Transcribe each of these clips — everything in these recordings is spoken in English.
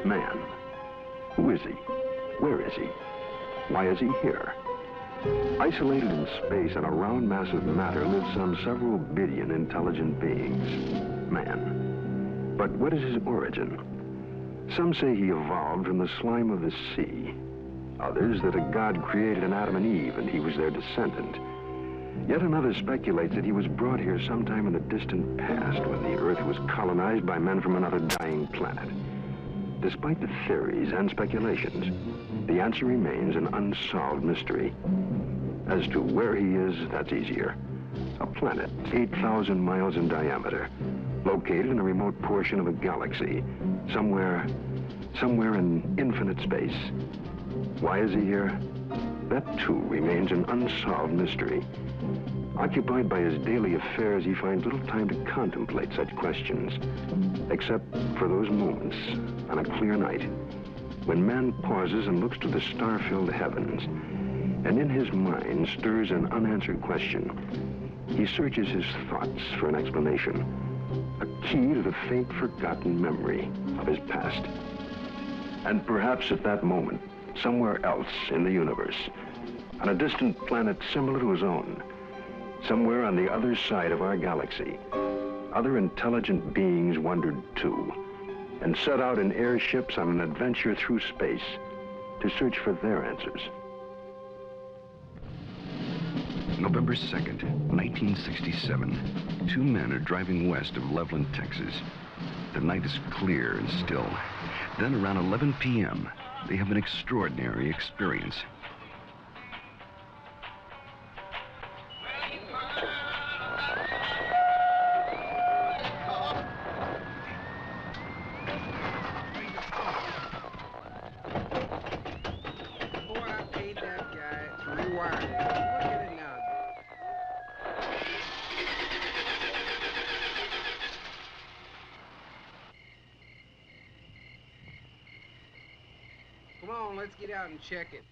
Man. Who is he? Where is he? Why is he here? Isolated in space on a round mass of matter live some several billion intelligent beings. Man. But what is his origin? Some say he evolved from the slime of the sea. Others that a god created an Adam and Eve and he was their descendant. Yet another speculates that he was brought here sometime in the distant past when the Earth was colonized by men from another dying planet. Despite the theories and speculations, the answer remains an unsolved mystery. As to where he is, that's easier. A planet 8,000 miles in diameter, located in a remote portion of a galaxy, somewhere in infinite space. Why is he here? That too remains an unsolved mystery. Occupied by his daily affairs, he finds little time to contemplate such questions, except for those moments on a clear night when man pauses and looks to the star-filled heavens, and in his mind stirs an unanswered question. He searches his thoughts for an explanation, a key to the faint, forgotten memory of his past. And perhaps at that moment, somewhere else in the universe, on a distant planet similar to his own, somewhere on the other side of our galaxy, other intelligent beings wondered too, and set out in airships on an adventure through space to search for their answers. November 2nd, 1967. Two men are driving west of Loveland, Texas. The night is clear and still. Then around 11 p.m., they have an extraordinary experience. Come on, let's get out and check it.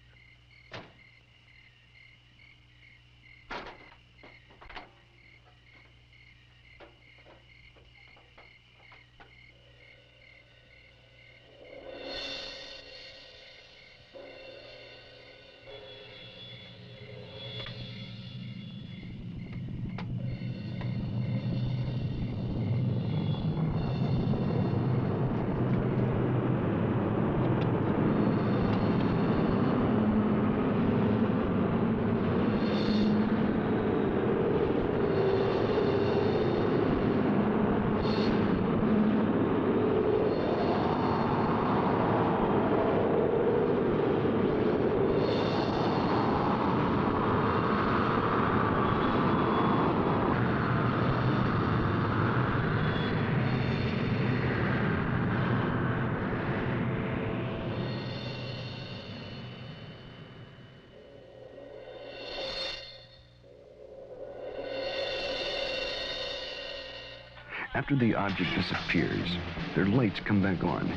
After the object disappears, their lights come back on.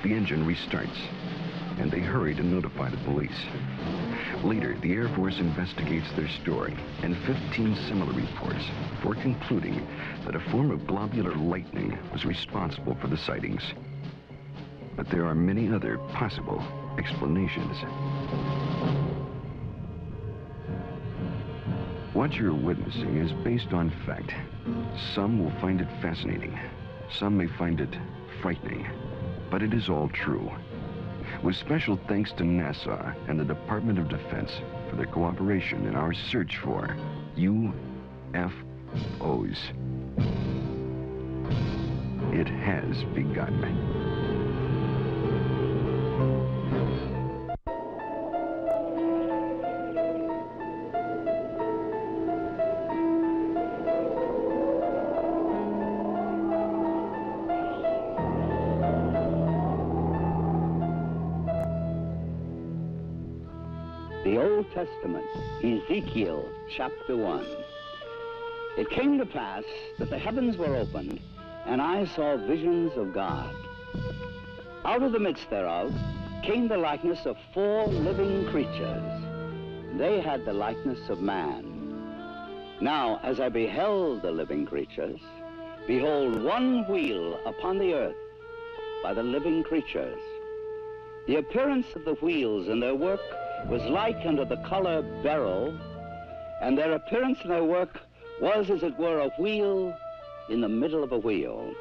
The engine restarts, and they hurry to notify the police. Later, the Air Force investigates their story and 15 similar reports before concluding that a form of globular lightning was responsible for the sightings. But there are many other possible explanations. What you're witnessing is based on fact. Some will find it fascinating. Some may find it frightening. But it is all true. With special thanks to NASA and the Department of Defense for their cooperation in our search for UFOs. It has begun. The Old Testament, Ezekiel chapter 1. It came to pass that the heavens were opened, and I saw visions of God. Out of the midst thereof came the likeness of 4 living creatures. They had the likeness of man. Now, as I beheld the living creatures, behold, one wheel upon the earth by the living creatures. The appearance of the wheels and their work was like unto the color beryl, and their appearance and their work was, as it were, a wheel in the middle of a wheel.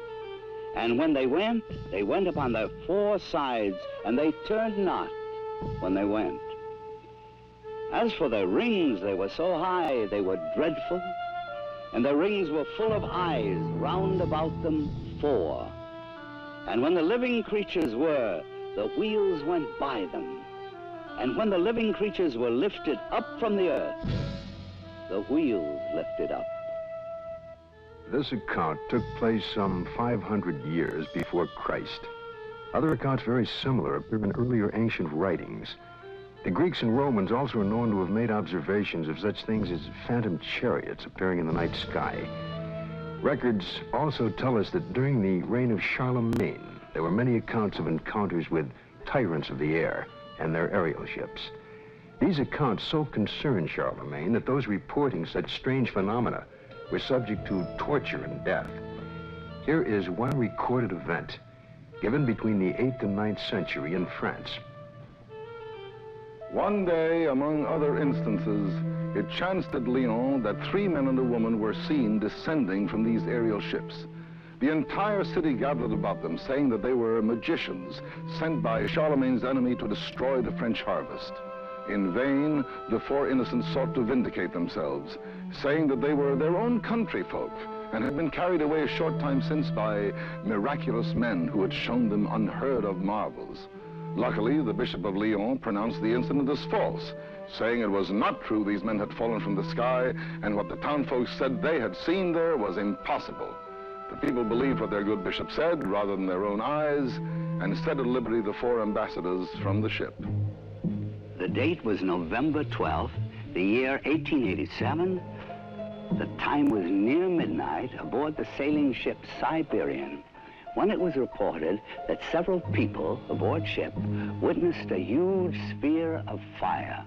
And when they went upon their four sides, and they turned not when they went. As for their rings, they were so high, they were dreadful, and their rings were full of eyes, round about them four. And when the living creatures were, the wheels went by them. And when the living creatures were lifted up from the earth, the wheels lifted up. This account took place some 500 years before Christ. Other accounts very similar appear in earlier ancient writings. The Greeks and Romans also are known to have made observations of such things as phantom chariots appearing in the night sky. Records also tell us that during the reign of Charlemagne, there were many accounts of encounters with tyrants of the air and their aerial ships. These accounts so concerned Charlemagne that those reporting such strange phenomena were subject to torture and death. Here is one recorded event given between the 8th and 9th century in France. One day, among other instances, it chanced at Lyon that 3 men and a woman were seen descending from these aerial ships. The entire city gathered about them, saying that they were magicians sent by Charlemagne's enemy to destroy the French harvest. In vain, the 4 innocents sought to vindicate themselves, saying that they were their own country folk and had been carried away a short time since by miraculous men who had shown them unheard of marvels. Luckily, the Bishop of Lyon pronounced the incident as false, saying it was not true these men had fallen from the sky, and what the townfolk said they had seen there was impossible. The people believed what their good bishop said rather than their own eyes, and set at liberty the 4 ambassadors from the ship. The date was November 12th, the year 1887. The time was near midnight aboard the sailing ship Siberian, when it was reported that several people aboard ship witnessed a huge sphere of fire.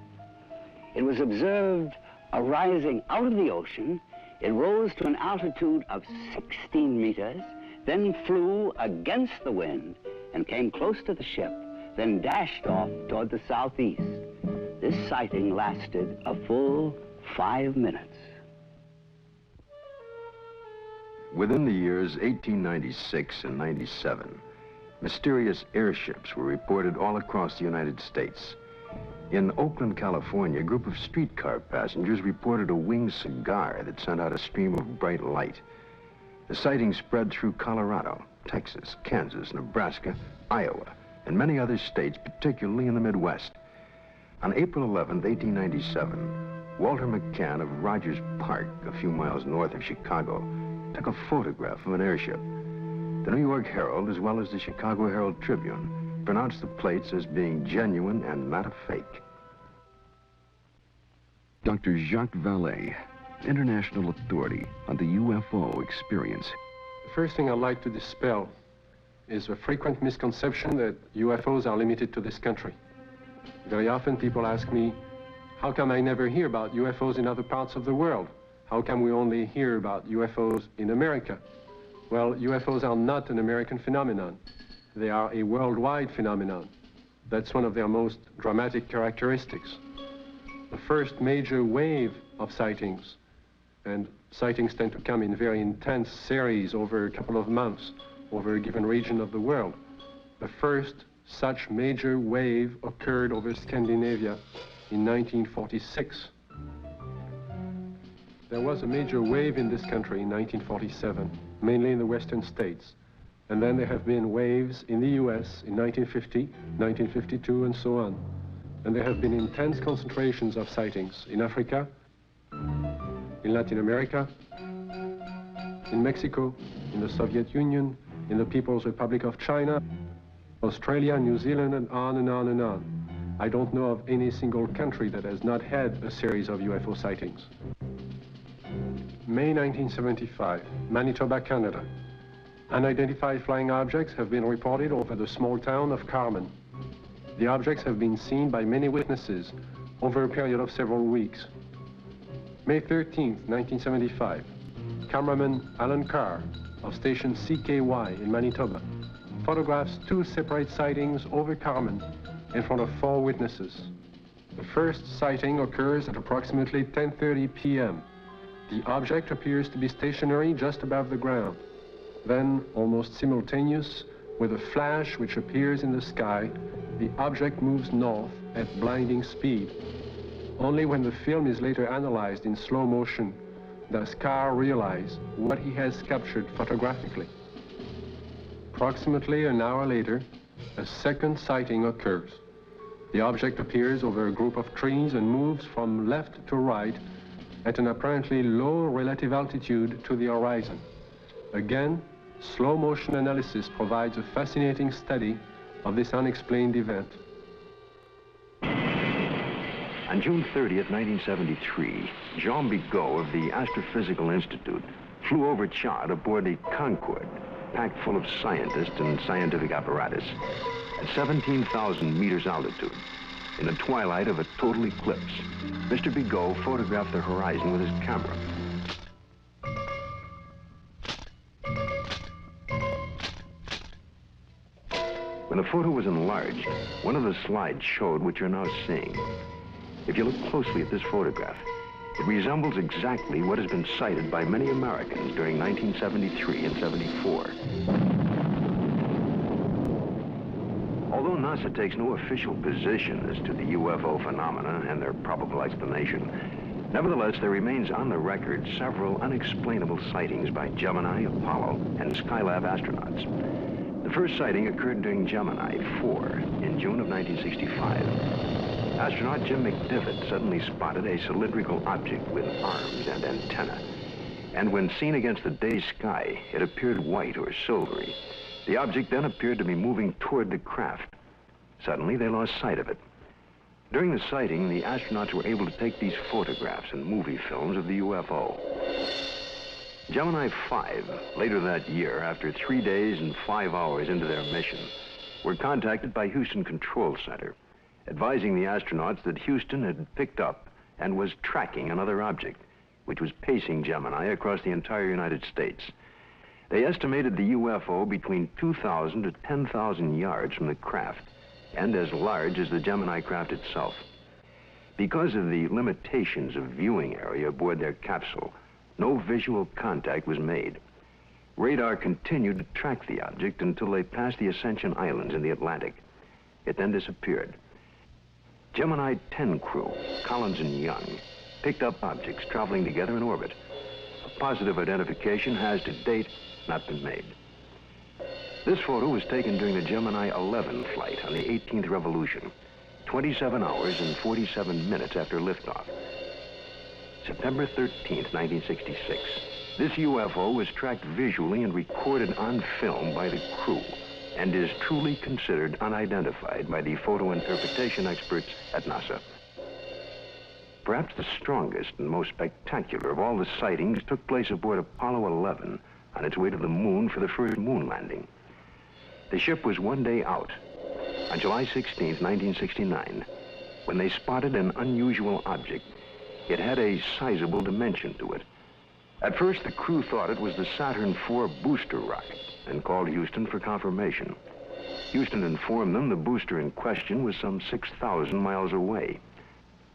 It was observed arising out of the ocean. It rose to an altitude of 16 meters, then flew against the wind and came close to the ship, then dashed off toward the southeast. This sighting lasted a full 5 minutes. Within the years 1896 and 97, mysterious airships were reported all across the United States. In Oakland, California, a group of streetcar passengers reported a winged cigar that sent out a stream of bright light. The sighting spread through Colorado, Texas, Kansas, Nebraska, Iowa, and many other states, particularly in the Midwest. On April 11, 1897, Walter McCann of Rogers Park, a few miles north of Chicago, took a photograph of an airship. The New York Herald, as well as the Chicago Herald Tribune, pronounced the plates as being genuine and not a fake. Dr. Jacques Vallée, international authority on the UFO experience. The first thing I'd like to dispel is a frequent misconception that UFOs are limited to this country. Very often people ask me, how come I never hear about UFOs in other parts of the world? How come we only hear about UFOs in America? Well, UFOs are not an American phenomenon. They are a worldwide phenomenon. That's one of their most dramatic characteristics. The first major wave of sightings, and sightings tend to come in very intense series over a couple of months, over a given region of the world. The first such major wave occurred over Scandinavia in 1946. There was a major wave in this country in 1947, mainly in the western states. And then there have been waves in the US in 1950, 1952, and so on. And there have been intense concentrations of sightings in Africa, in Latin America, in Mexico, in the Soviet Union, in the People's Republic of China, Australia, New Zealand, and on and on and on. I don't know of any single country that has not had a series of UFO sightings. May 1975, Manitoba, Canada. Unidentified flying objects have been reported over the small town of Carmen. The objects have been seen by many witnesses over a period of several weeks. May 13, 1975, cameraman Alan Carr of station CKY in Manitoba photographs 2 separate sightings over Carmen in front of 4 witnesses. The first sighting occurs at approximately 10:30 p.m. The object appears to be stationary just above the ground. Then, almost simultaneous with a flash which appears in the sky, the object moves north at blinding speed. Only when the film is later analyzed in slow motion does Carr realize what he has captured photographically. Approximately an hour later, a second sighting occurs. The object appears over a group of trees and moves from left to right at an apparently low relative altitude to the horizon. Again, slow motion analysis provides a fascinating study of this unexplained event. On June 30th, 1973, Jean Bigot of the Astrophysical Institute flew over Chad aboard a Concorde, packed full of scientists and scientific apparatus, at 17,000 meters altitude. In the twilight of a total eclipse, Mr. Bigot photographed the horizon with his camera. When the photo was enlarged, one of the slides showed what you're now seeing. If you look closely at this photograph, it resembles exactly what has been cited by many Americans during 1973 and 74. Although NASA takes no official position as to the UFO phenomena and their probable explanation, nevertheless, there remains on the record several unexplainable sightings by Gemini, Apollo, and Skylab astronauts. The first sighting occurred during Gemini 4 in June of 1965. Astronaut Jim McDivitt suddenly spotted a cylindrical object with arms and antenna. And when seen against the day sky, it appeared white or silvery. The object then appeared to be moving toward the craft. Suddenly, they lost sight of it. During the sighting, the astronauts were able to take these photographs and movie films of the UFO. Gemini 5, later that year, after 3 days and 5 hours into their mission, were contacted by Houston Control Center, advising the astronauts that Houston had picked up and was tracking another object, which was pacing Gemini across the entire United States. They estimated the UFO between 2,000 to 10,000 yards from the craft, and as large as the Gemini craft itself. Because of the limitations of viewing area aboard their capsule, no visual contact was made. Radar continued to track the object until they passed the Ascension Islands in the Atlantic. It then disappeared. Gemini 10 crew, Collins and Young, picked up objects traveling together in orbit. A positive identification has to date not been made. This photo was taken during the Gemini 11 flight on the 18th revolution, 27 hours and 47 minutes after liftoff. September 13th, 1966. This UFO was tracked visually and recorded on film by the crew, and is truly considered unidentified by the photo interpretation experts at NASA. Perhaps the strongest and most spectacular of all the sightings took place aboard Apollo 11 on its way to the moon for the first moon landing. The ship was 1 day out, on July 16, 1969, when they spotted an unusual object. It had a sizable dimension to it. At first, the crew thought it was the Saturn IV booster rocket and called Houston for confirmation. Houston informed them the booster in question was some 6,000 miles away.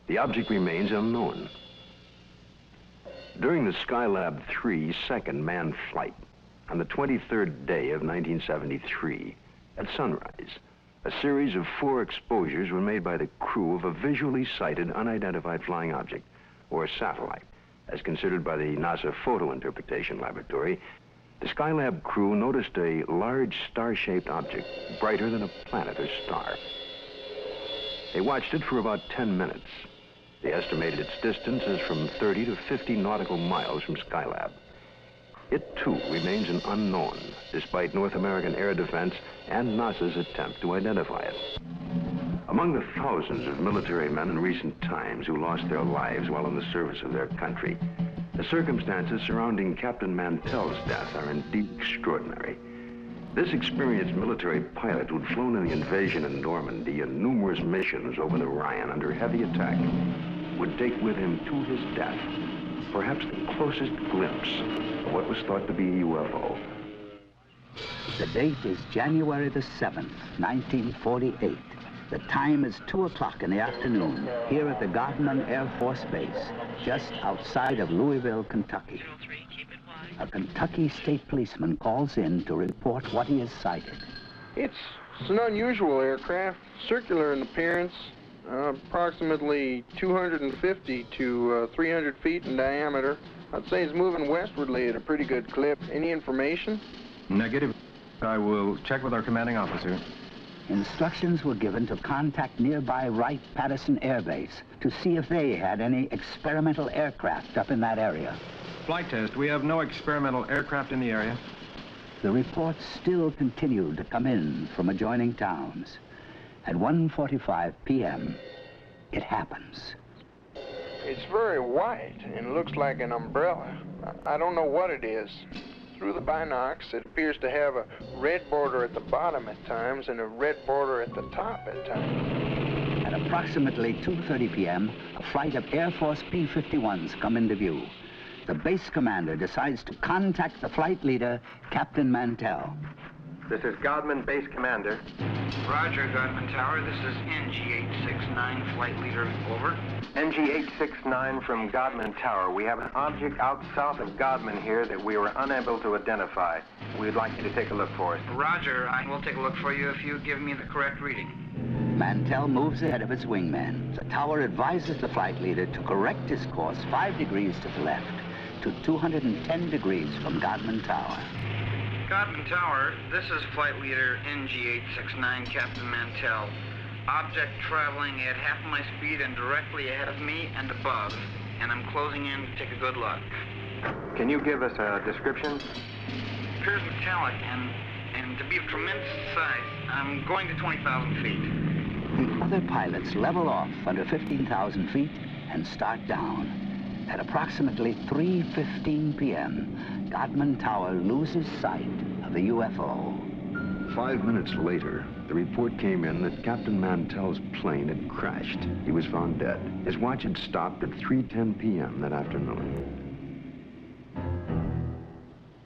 The object remains unknown. During the Skylab 3 second manned flight, on the 23rd day of 1973, at sunrise, a series of 4 exposures were made by the crew of a visually sighted unidentified flying object, or satellite, as considered by the NASA Photo Interpretation Laboratory. The Skylab crew noticed a large star-shaped object, brighter than a planet or star. They watched it for about 10 minutes. They estimated its distance as from 30 to 50 nautical miles from Skylab. It, too, remains an unknown, despite North American air defense and NASA's attempt to identify it. Among the thousands of military men in recent times who lost their lives while in the service of their country, the circumstances surrounding Captain Mantell's death are indeed extraordinary. This experienced military pilot who'd flown in the invasion in Normandy and numerous missions over the Rhine under heavy attack would take with him to his death perhaps the closest glimpse of what was thought to be a UFO. The date is January the 7th, 1948. The time is 2 o'clock in the afternoon here at the Holloman Air Force Base, just outside of Louisville, Kentucky. A Kentucky state policeman calls in to report what he has sighted. It's an unusual aircraft, circular in appearance, approximately 250 to 300 feet in diameter. I'd say it's moving westwardly at a pretty good clip. Any information? Negative. I will check with our commanding officer. Instructions were given to contact nearby Wright-Patterson Air Base to see if they had any experimental aircraft up in that area. Flight test. We have no experimental aircraft in the area. The reports still continued to come in from adjoining towns. At 1:45 p.m., it happens. It's very white and looks like an umbrella. I don't know what it is. Through the binocs, it appears to have a red border at the bottom at times and a red border at the top at times. At approximately 2:30 p.m., a flight of Air Force P-51s come into view. The base commander decides to contact the flight leader, Captain Mantell. This is Godman, base commander. Roger, Godman Tower. This is NG-869, flight leader. Over. NG-869 from Godman Tower. We have an object out south of Godman here that we were unable to identify. We'd like you to take a look for us. Roger, I will take a look for you if you give me the correct reading. Mantell moves ahead of its wingman. The tower advises the flight leader to correct his course 5 degrees to the left to 210 degrees from Godman Tower. Godman Tower, this is flight leader NG-869, Captain Mantell. Object traveling at half my speed and directly ahead of me and above, and I'm closing in to take a good look. Can you give us a description? Appears metallic and to be of tremendous size. I'm going to 20,000 feet. The other pilots level off under 15,000 feet and start down. At approximately 3:15 p.m., Godman Tower loses sight of the UFO. 5 minutes later, the report came in that Captain Mantell's plane had crashed. He was found dead. His watch had stopped at 3:10 p.m. that afternoon.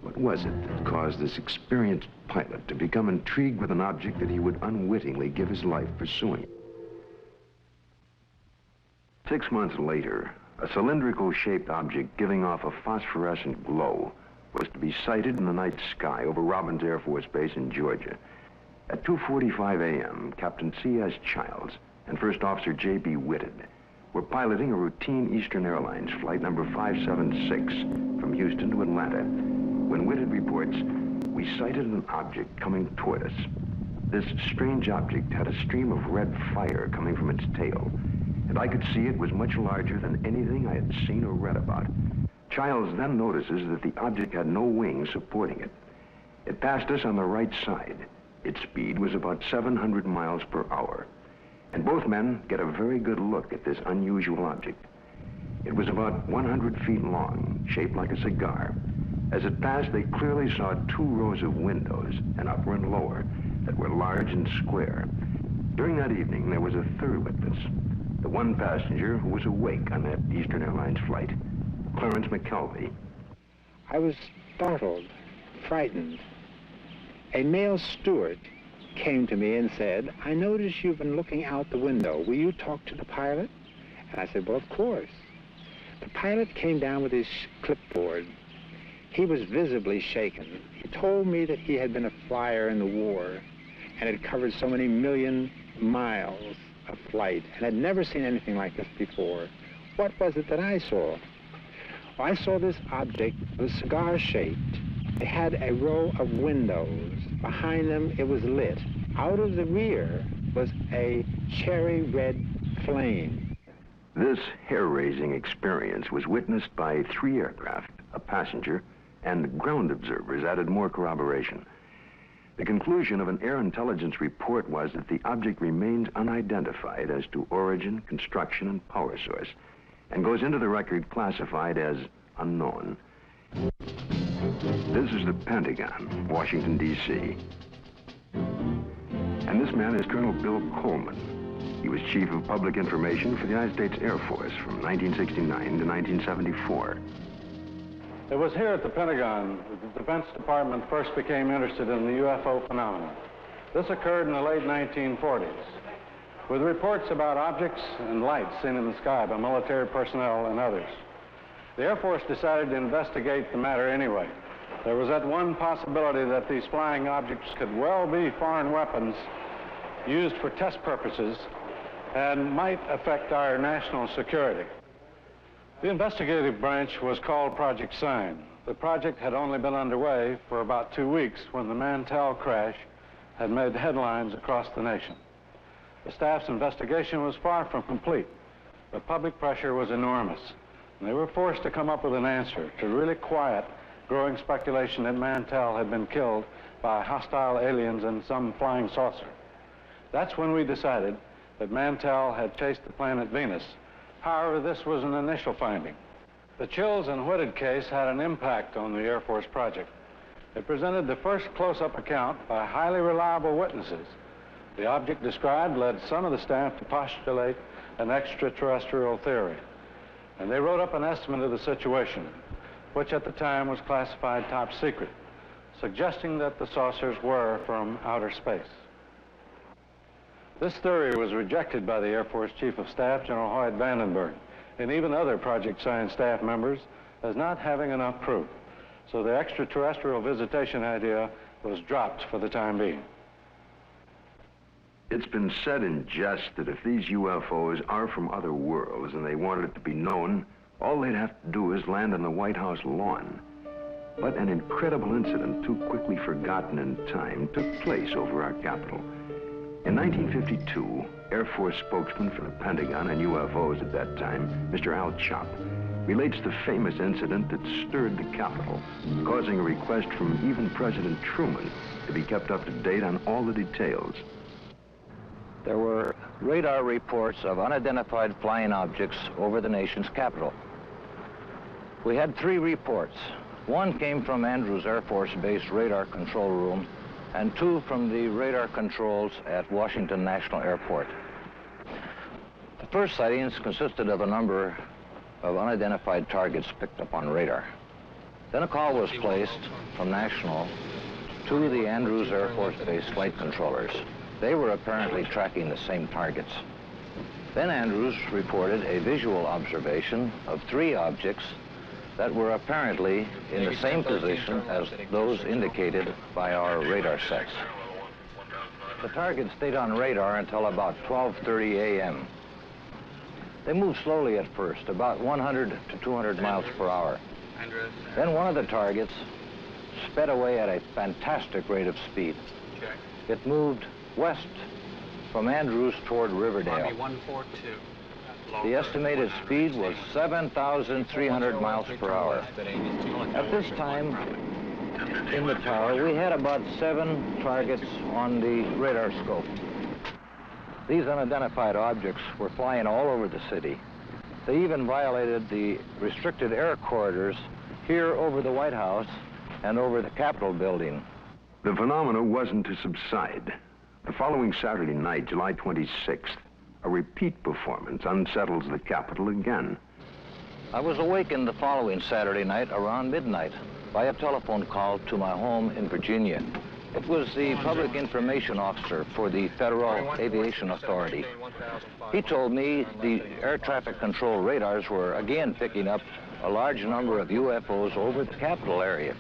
What was it that caused this experienced pilot to become intrigued with an object that he would unwittingly give his life pursuing? 6 months later, a cylindrical-shaped object giving off a phosphorescent glow was to be sighted in the night sky over Robbins Air Force Base in Georgia. At 2:45 a.m., Captain C.S. Childs and First Officer J.B. Whitted were piloting a routine Eastern Airlines flight number 576 from Houston to Atlanta. When Whitted reports, we sighted an object coming toward us. This strange object had a stream of red fire coming from its tail, and I could see it was much larger than anything I had seen or read about. Childs then notices that the object had no wings supporting it. It passed us on the right side. Its speed was about 700 miles per hour. And both men get a very good look at this unusual object. It was about 100 feet long, shaped like a cigar. As it passed, they clearly saw 2 rows of windows, an upper and lower, that were large and square. During that evening, there was a third witness, the one passenger who was awake on that Eastern Airlines flight, Clarence McKelvey. I was startled, frightened. A male steward came to me and said, "I notice you've been looking out the window. Will you talk to the pilot?" And I said, "Well, of course." The pilot came down with his clipboard. He was visibly shaken. He told me that he had been a flyer in the war and had covered so many million miles of flight and had never seen anything like this before. What was it that I saw? Well, I saw this object. It was cigar-shaped. It had a row of windows. Behind them, it was lit. Out of the rear was a cherry red flame. This hair-raising experience was witnessed by 3 aircraft, a passenger, and ground observers added more corroboration. The conclusion of an air intelligence report was that the object remains unidentified as to origin, construction, and power source, and goes into the record classified as unknown. This is the Pentagon, Washington, D.C. And this man is Colonel Bill Coleman. He was Chief of Public Information for the United States Air Force from 1969 to 1974. It was here at the Pentagon that the Defense Department first became interested in the UFO phenomenon. This occurred in the late 1940s. with reports about objects and lights seen in the sky by military personnel and others. The Air Force decided to investigate the matter anyway. There was that one possibility that these flying objects could well be foreign weapons used for test purposes and might affect our national security. The investigative branch was called Project Sign. The project had only been underway for about 2 weeks when the Mantell crash had made headlines across the nation. The staff's investigation was far from complete, but public pressure was enormous, and they were forced to come up with an answer to really quiet growing speculation that Mantell had been killed by hostile aliens and some flying saucer. That's when we decided that Mantell had chased the planet Venus. However, this was an initial finding. The Chills and Whitted case had an impact on the Air Force project. It presented the first close-up account by highly reliable witnesses. The object described led some of the staff to postulate an extraterrestrial theory, and they wrote up an estimate of the situation, which at the time was classified top secret, suggesting that the saucers were from outer space. This theory was rejected by the Air Force Chief of Staff, General Hoyt Vandenberg, and even other Project Sign staff members as not having enough proof. So the extraterrestrial visitation idea was dropped for the time being. It's been said in jest that if these UFOs are from other worlds and they wanted it to be known, all they'd have to do is land on the White House lawn. But an incredible incident, too quickly forgotten in time, took place over our Capitol. In 1952, Air Force spokesman for the Pentagon and UFOs at that time, Mr. Al Chop, relates the famous incident that stirred the Capitol, causing a request from even President Truman to be kept up to date on all the details. There were radar reports of unidentified flying objects over the nation's capital. We had 3 reports. One came from Andrews Air Force Base radar control room, and 2 from the radar controls at Washington National Airport. The first sightings consisted of a number of unidentified targets picked up on radar. Then a call was placed from National to the Andrews Air Force Base flight controllers. They were apparently tracking the same targets. Then Andrews reported a visual observation of 3 objects that were apparently in the same position as those indicated by our radar sets. The target stayed on radar until about 12:30 a.m. They moved slowly at first, about 100 to 200 miles per hour. Then one of the targets sped away at a fantastic rate of speed. It moved west from Andrews toward Riverdale. The estimated speed was 7,300 miles per hour. At this time, in the tower, we had about 7 targets on the radar scope. These unidentified objects were flying all over the city. They even violated the restricted air corridors here over the White House and over the Capitol building. The phenomena wasn't to subside. The following Saturday night, July 26th, a repeat performance unsettles the Capitol again. I was awakened the following Saturday night around midnight by a telephone call to my home in Virginia. It was the public information officer for the Federal Aviation Authority. He told me the air traffic control radars were again picking up a large number of UFOs over the Capitol area.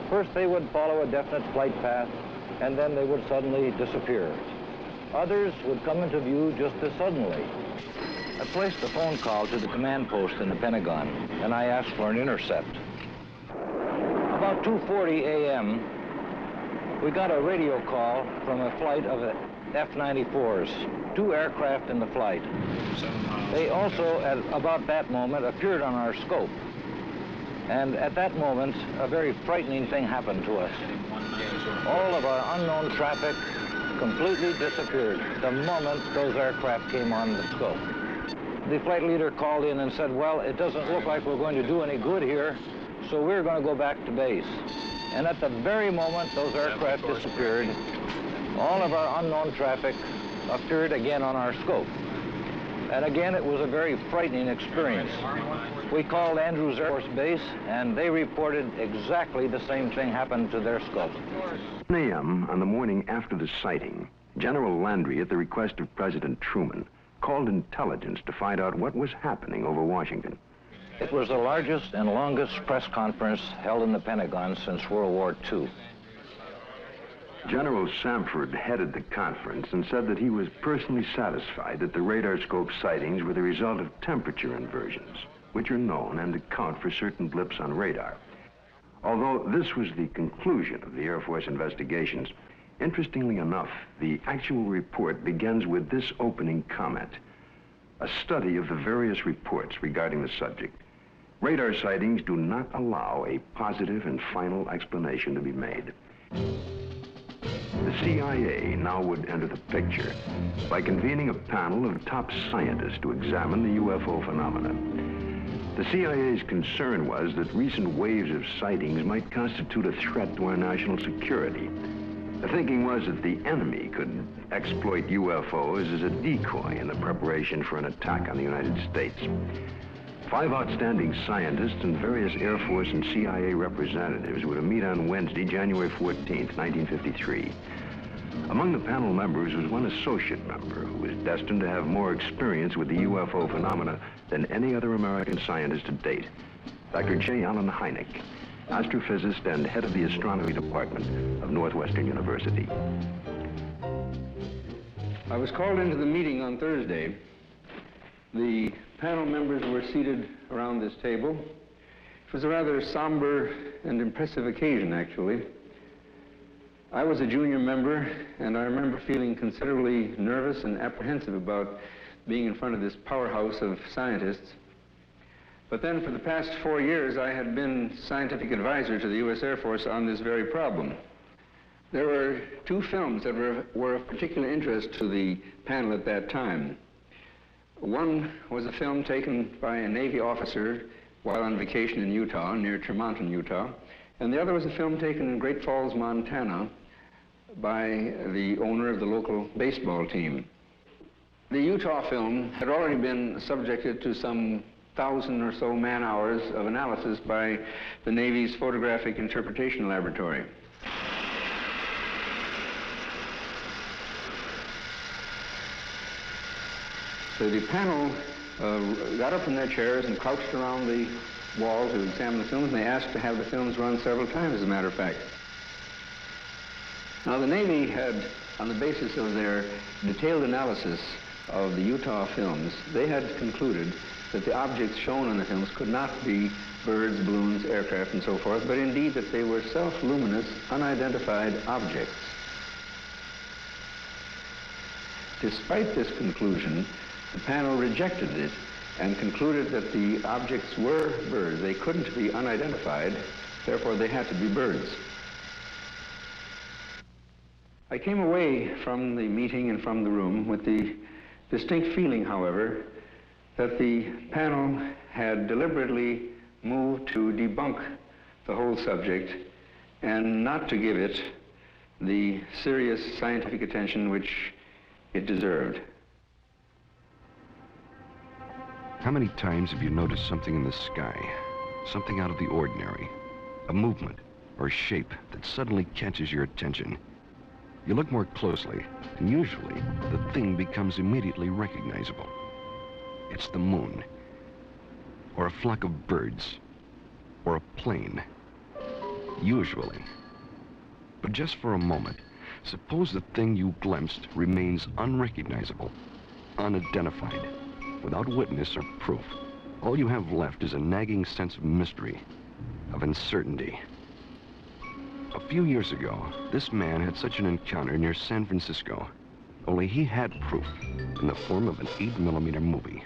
First, they would follow a definite flight path, and then they would suddenly disappear. Others would come into view just as suddenly. I placed a phone call to the command post in the Pentagon, and I asked for an intercept. About 2:40 a.m., we got a radio call from a flight of F-94s, 2 aircraft in the flight. They also, at about that moment, appeared on our scope. And at that moment, a very frightening thing happened to us. All of our unknown traffic completely disappeared the moment those aircraft came on the scope. The flight leader called in and said, well, it doesn't look like we're going to do any good here, so we're going to go back to base. And at the very moment those aircraft disappeared, all of our unknown traffic appeared again on our scope. And again, it was a very frightening experience. We called Andrews Air Force Base, and they reported exactly the same thing happened to their scope. 10 a.m. on the morning after the sighting, General Landry, at the request of President Truman, called intelligence to find out what was happening over Washington. It was the largest and longest press conference held in the Pentagon since World War II. General Samford headed the conference and said that he was personally satisfied that the radar scope sightings were the result of temperature inversions, which are known and account for certain blips on radar. Although this was the conclusion of the Air Force investigations, interestingly enough, the actual report begins with this opening comment: a study of the various reports regarding the subject. Radar sightings do not allow a positive and final explanation to be made. The CIA now would enter the picture by convening a panel of top scientists to examine the UFO phenomena. The CIA's concern was that recent waves of sightings might constitute a threat to our national security. The thinking was that the enemy could exploit UFOs as a decoy in the preparation for an attack on the United States. 5 outstanding scientists and various Air Force and CIA representatives were to meet on Wednesday, January 14th, 1953. Among the panel members was one associate member who was destined to have more experience with the UFO phenomena than any other American scientist to date, Dr. J. Allen Hynek, astrophysicist and head of the astronomy department of Northwestern University. I was called into the meeting on Thursday. The panel members were seated around this table. It was a rather somber and impressive occasion, actually. I was a junior member, and I remember feeling considerably nervous and apprehensive about being in front of this powerhouse of scientists. But then for the past 4 years, I had been scientific advisor to the U.S. Air Force on this very problem. There were 2 films that were of particular interest to the panel at that time. One was a film taken by a Navy officer while on vacation in Utah, near Tremonton, Utah, and the other was a film taken in Great Falls, Montana, by the owner of the local baseball team. The Utah film had already been subjected to some 1,000 or so man-hours of analysis by the Navy's Photographic Interpretation Laboratory. So the panel got up from their chairs and crouched around the wall to examine the films, and they asked to have the films run several times, as a matter of fact. Now, the Navy had, on the basis of their detailed analysis of the Utah films, they had concluded that the objects shown on the films could not be birds, balloons, aircraft, and so forth, but indeed that they were self-luminous, unidentified objects. Despite this conclusion, the panel rejected it and concluded that the objects were birds. They couldn't be unidentified, therefore they had to be birds. I came away from the meeting and from the room with the distinct feeling, however, that the panel had deliberately moved to debunk the whole subject and not to give it the serious scientific attention which it deserved. How many times have you noticed something in the sky, something out of the ordinary, a movement or shape that suddenly catches your attention? You look more closely, and usually the thing becomes immediately recognizable. It's the moon, or a flock of birds, or a plane, usually. But just for a moment, suppose the thing you glimpsed remains unrecognizable, unidentified, without witness or proof. All you have left is a nagging sense of mystery, of uncertainty. A few years ago, this man had such an encounter near San Francisco, only he had proof in the form of an 8mm movie.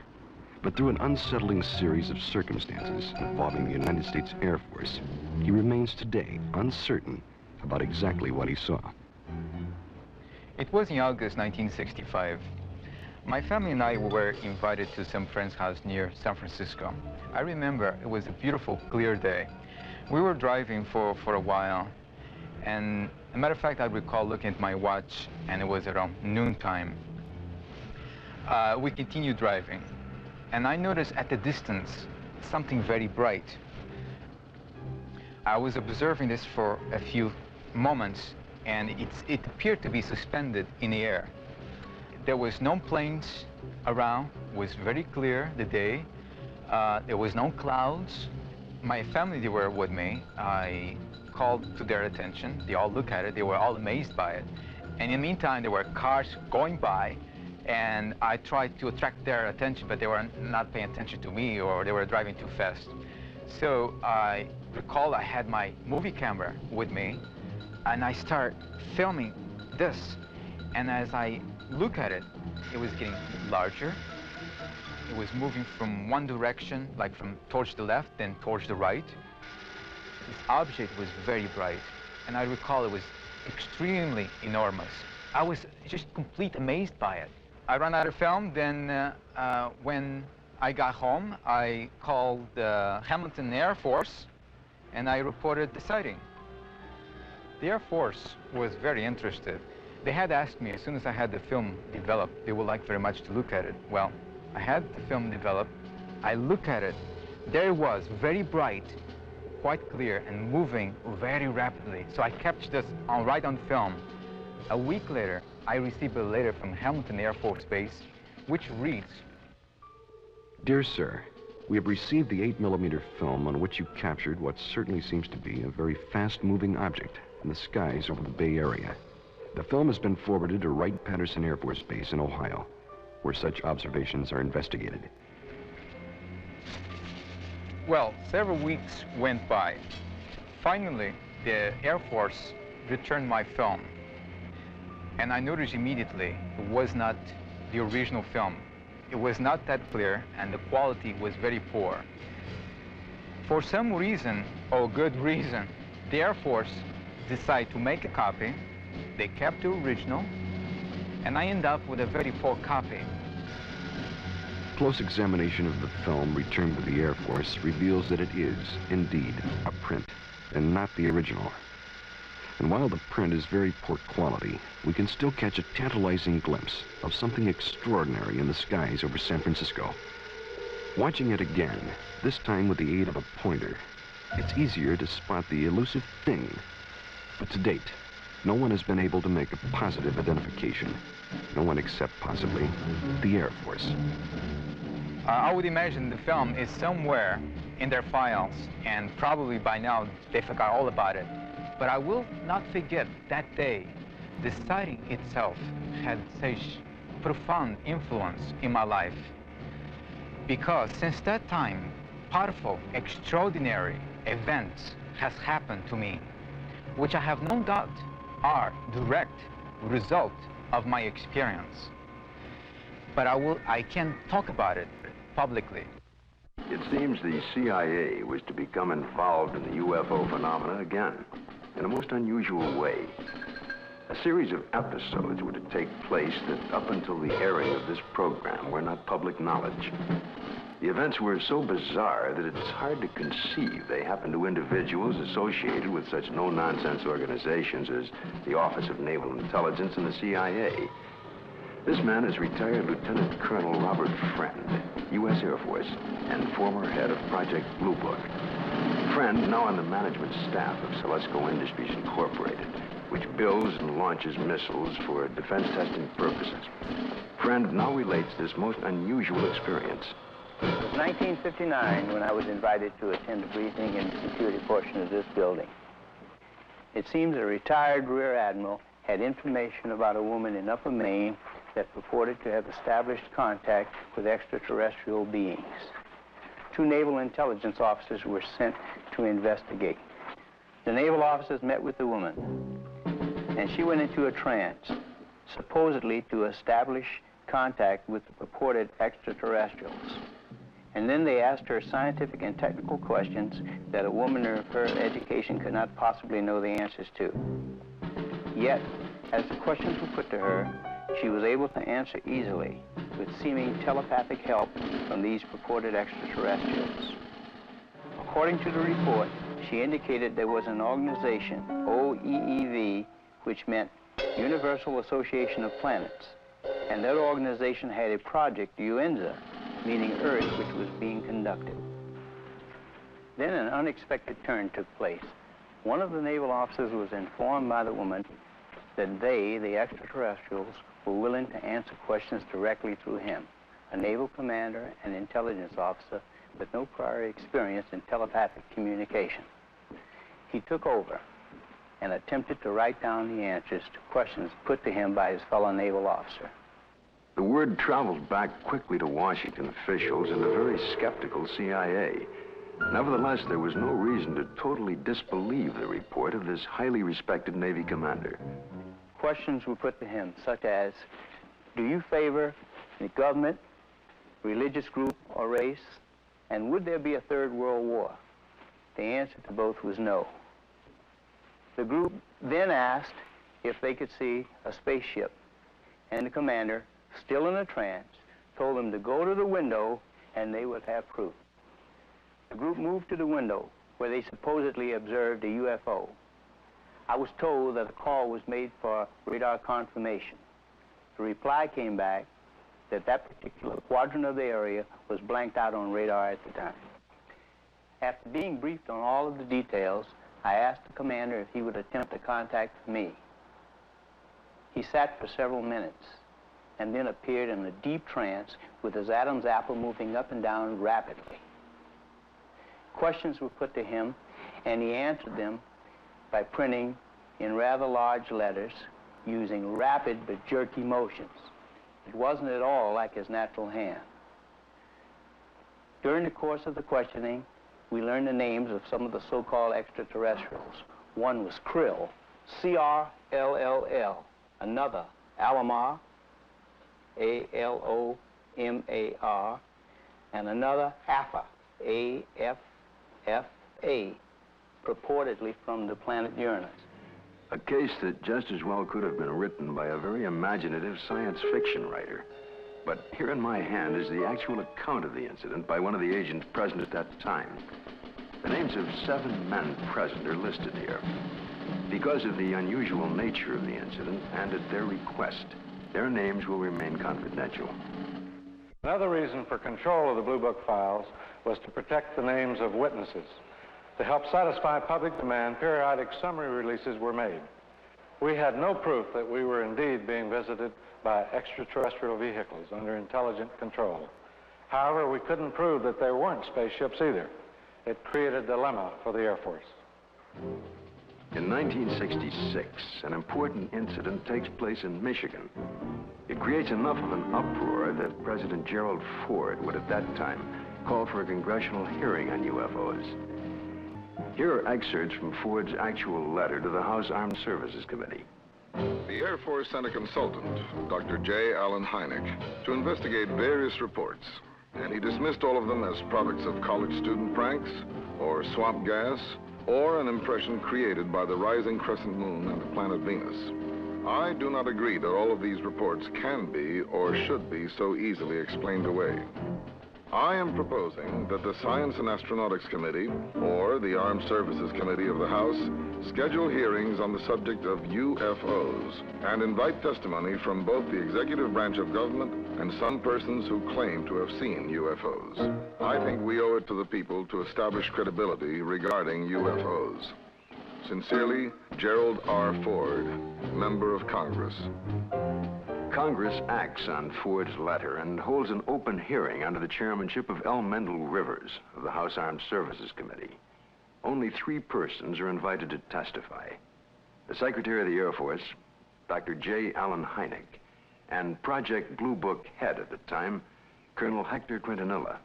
But through an unsettling series of circumstances involving the United States Air Force, he remains today uncertain about exactly what he saw. It was in August 1965. My family and I were invited to some friend's house near San Francisco. I remember it was a beautiful, clear day. We were driving for a while, and as a matter of fact, I recall looking at my watch, and it was around noontime. We continued driving, and I noticed at the distance something very bright. I was observing this for a few moments, and it appeared to be suspended in the air. There was no planes around. It was very clear, the day. There was no clouds. My family, they were with me. I called to their attention. They all looked at it. They were all amazed by it. And in the meantime, there were cars going by, and I tried to attract their attention, but they were not paying attention to me, or they were driving too fast. So I recall I had my movie camera with me, and I start filming this. And as I look at it, it was getting larger. It was moving from one direction, like from towards the left, then towards the right. This object was very bright, and I recall it was extremely enormous. I was just complete amazed by it. I ran out of film. Then when I got home, I called the Hamilton Air Force, and I reported the sighting. The Air Force was very interested. They had asked me, as soon as I had the film developed, they would like very much to look at it. Well, I had the film developed. I look at it. There it was, very bright, quite clear, and moving very rapidly. So I captured this right on film. A week later, I received a letter from Hamilton Air Force Base, which reads, Dear Sir, we have received the 8mm film on which you captured what certainly seems to be a very fast-moving object in the skies over the Bay Area. The film has been forwarded to Wright-Patterson Air Force Base in Ohio, where such observations are investigated. Well, several weeks went by. Finally, the Air Force returned my film, and I noticed immediately it was not the original film. It was not that clear, and the quality was very poor. For some reason, or good reason, the Air Force decided to make a copy. They kept the original, and I ended up with a very poor copy. Close examination of the film returned to the Air Force reveals that it is, indeed, a print, and not the original. And while the print is very poor quality, we can still catch a tantalizing glimpse of something extraordinary in the skies over San Francisco. Watching it again, this time with the aid of a pointer, it's easier to spot the elusive thing. But to date, no one has been able to make a positive identification. No one except possibly the Air Force. I would imagine the film is somewhere in their files, and probably by now they forgot all about it. But I will not forget that day. The sighting itself had such profound influence in my life, because since that time, powerful, extraordinary events has happened to me, which I have no doubt are direct result of my experience. But I can't talk about it publicly. It seems the CIA was to become involved in the UFO phenomena again, in a most unusual way. A series of episodes were to take place that up until the airing of this program were not public knowledge. The events were so bizarre that it's hard to conceive they happened to individuals associated with such no-nonsense organizations as the Office of Naval Intelligence and the CIA. This man is retired Lieutenant Colonel Robert Friend, U.S. Air Force, and former head of Project Blue Book. Friend, now on the management staff of Celesco Industries Incorporated, which builds and launches missiles for defense testing purposes. Friend now relates this most unusual experience. It was 1959 when I was invited to attend the briefing in the security portion of this building. It seems a retired Rear Admiral had information about a woman in Upper Maine that purported to have established contact with extraterrestrial beings. 2 naval intelligence officers were sent to investigate. The naval officers met with the woman, and she went into a trance, supposedly to establish contact with the purported extraterrestrials. And then they asked her scientific and technical questions that a woman of her education could not possibly know the answers to. Yet, as the questions were put to her, she was able to answer easily with seeming telepathic help from these purported extraterrestrials. According to the report, she indicated there was an organization, OEEV, which meant Universal Association of Planets, and that organization had a project, UNZA, meaning Earth, which was being conducted. Then an unexpected turn took place. One of the naval officers was informed by the woman that they, the extraterrestrials, were willing to answer questions directly through him, a naval commander and intelligence officer with no prior experience in telepathic communication. He took over and attempted to write down the answers to questions put to him by his fellow naval officer. The word traveled back quickly to Washington officials and the very skeptical CIA. Nevertheless, there was no reason to totally disbelieve the report of this highly respected Navy commander. Questions were put to him, such as, do you favor the government, religious group, or race? And would there be a third world war? The answer to both was no. The group then asked if they could see a spaceship, and the commander, still in a trance, told them to go to the window and they would have proof. The group moved to the window where they supposedly observed a UFO. I was told that a call was made for radar confirmation. The reply came back that that particular quadrant of the area was blanked out on radar at the time. After being briefed on all of the details, I asked the commander if he would attempt to contact me. He sat for several minutes and then appeared in a deep trance with his Adam's apple moving up and down rapidly. Questions were put to him, and he answered them by printing in rather large letters using rapid but jerky motions. It wasn't at all like his natural hand. During the course of the questioning, we learned the names of some of the so-called extraterrestrials. One was Krill, C-R-L-L-L. Another, Alomar, A-L-O-M-A-R. And another, Alpha, A-F-F-A, purportedly from the planet Uranus. A case that just as well could have been written by a very imaginative science fiction writer. But here in my hand is the actual account of the incident by one of the agents present at that time. The names of 7 men present are listed here. Because of the unusual nature of the incident and at their request, their names will remain confidential. Another reason for control of the Blue Book files was to protect the names of witnesses. To help satisfy public demand, periodic summary releases were made. We had no proof that we were indeed being visited by extraterrestrial vehicles under intelligent control. However, we couldn't prove that there weren't spaceships either. It created a dilemma for the Air Force. In 1966, an important incident takes place in Michigan. It creates enough of an uproar that President Gerald Ford would at that time call for a congressional hearing on UFOs. Here are excerpts from Ford's actual letter to the House Armed Services Committee. The Air Force sent a consultant, Dr. J. Allen Hynek, to investigate various reports, and he dismissed all of them as products of college student pranks, or swamp gas, or an impression created by the rising crescent moon and the planet Venus. I do not agree that all of these reports can be or should be so easily explained away. I am proposing that the Science and Astronautics Committee, or the Armed Services Committee of the House, schedule hearings on the subject of UFOs and invite testimony from both the executive branch of government and some persons who claim to have seen UFOs. I think we owe it to the people to establish credibility regarding UFOs. Sincerely, Gerald R. Ford, Member of Congress. Congress acts on Ford's letter and holds an open hearing under the chairmanship of L. Mendel Rivers of the House Armed Services Committee. Only 3 persons are invited to testify. The Secretary of the Air Force, Dr. J. Allen Hynek, and Project Blue Book head at the time, Colonel Hector Quintanilla.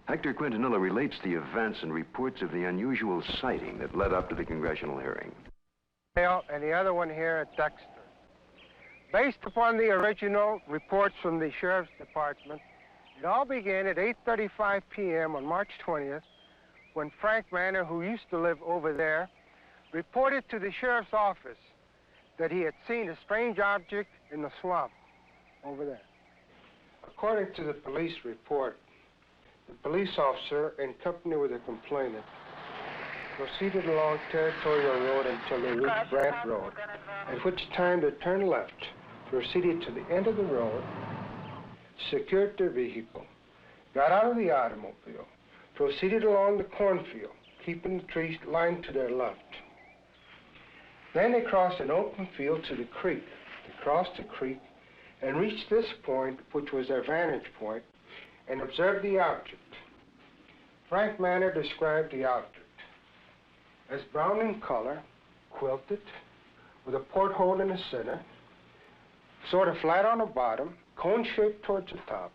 Hector Quintanilla relates the events and reports of the unusual sighting that led up to the congressional hearing. And the other one here at Dexter. Based upon the original reports from the Sheriff's Department, it all began at 8:35 p.m. on March 20th, when Frank Manor, who used to live over there, reported to the Sheriff's office that he had seen a strange object in the swamp over there. According to the police report, the police officer, in company with the complainant, proceeded along Territorial Road until they reached Brant Road, at which time they turned left, proceeded to the end of the road, secured their vehicle, got out of the automobile, proceeded along the cornfield, keeping the trees lined to their left. Then they crossed an open field to the creek. They crossed the creek and reached this point, which was their vantage point, and observed the object. Frank Manor described the object as brown in color, quilted, with a porthole in the center, sort of flat on the bottom, cone-shaped towards the top.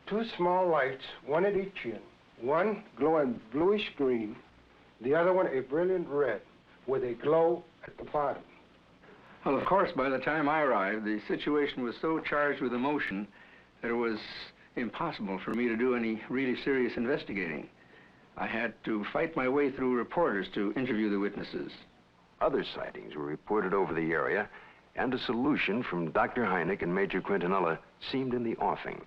Two small lights, one at each end, one glowing bluish green, the other one a brilliant red, with a glow at the bottom. Well, of course, by the time I arrived, the situation was so charged with emotion that it was impossible for me to do any really serious investigating. I had to fight my way through reporters to interview the witnesses. Other sightings were reported over the area, and a solution from Dr. Hynek and Major Quintanilla seemed in the offing.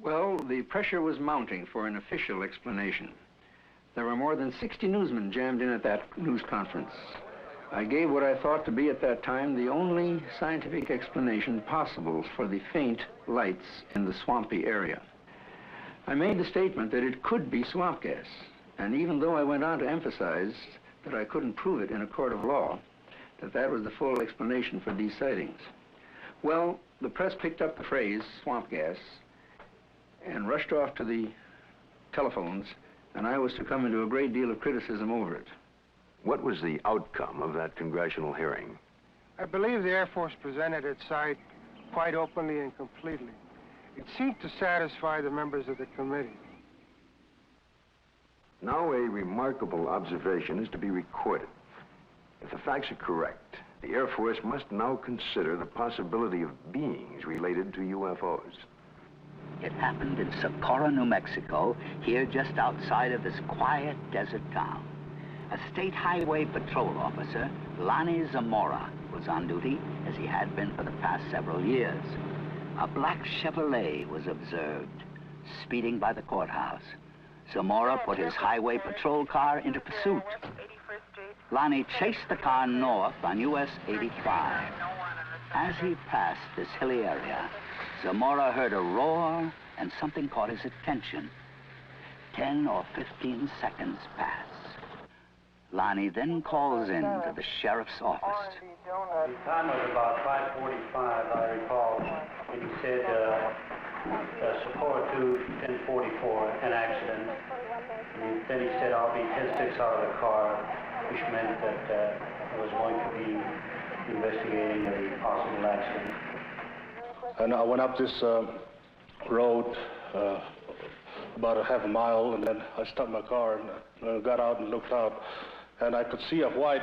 Well, the pressure was mounting for an official explanation. There were more than 60 newsmen jammed in at that news conference. I gave what I thought to be at that time the only scientific explanation possible for the faint lights in the swampy area. I made the statement that it could be swamp gas, and even though I went on to emphasize that I couldn't prove it in a court of law, that was the full explanation for these sightings. Well, the press picked up the phrase, swamp gas, and rushed off to the telephones, and I was to come into a great deal of criticism over it. What was the outcome of that congressional hearing? I believe the Air Force presented its side quite openly and completely. It seemed to satisfy the members of the committee. Now a remarkable observation is to be recorded. If the facts are correct, the Air Force must now consider the possibility of beings related to UFOs. It happened in Socorro, New Mexico, here just outside of this quiet desert town. A state highway patrol officer, Lonnie Zamora, was on duty, as he had been for the past several years. A black Chevrolet was observed, speeding by the courthouse. Zamora put his highway patrol car into pursuit. Lonnie chased the car north on US 85. As he passed this hilly area, Zamora heard a roar and something caught his attention. 10 or 15 seconds pass. Lonnie then calls in to the sheriff's office. The time was about 5:45, I recall, and he said, Socorro 2-1044, an accident. And then he said, I'll be 10-6 out of the car, which meant that I was going to be investigating a possible accident. And I went up this road about a half a mile, and then I stopped my car and got out and looked out, and I could see a white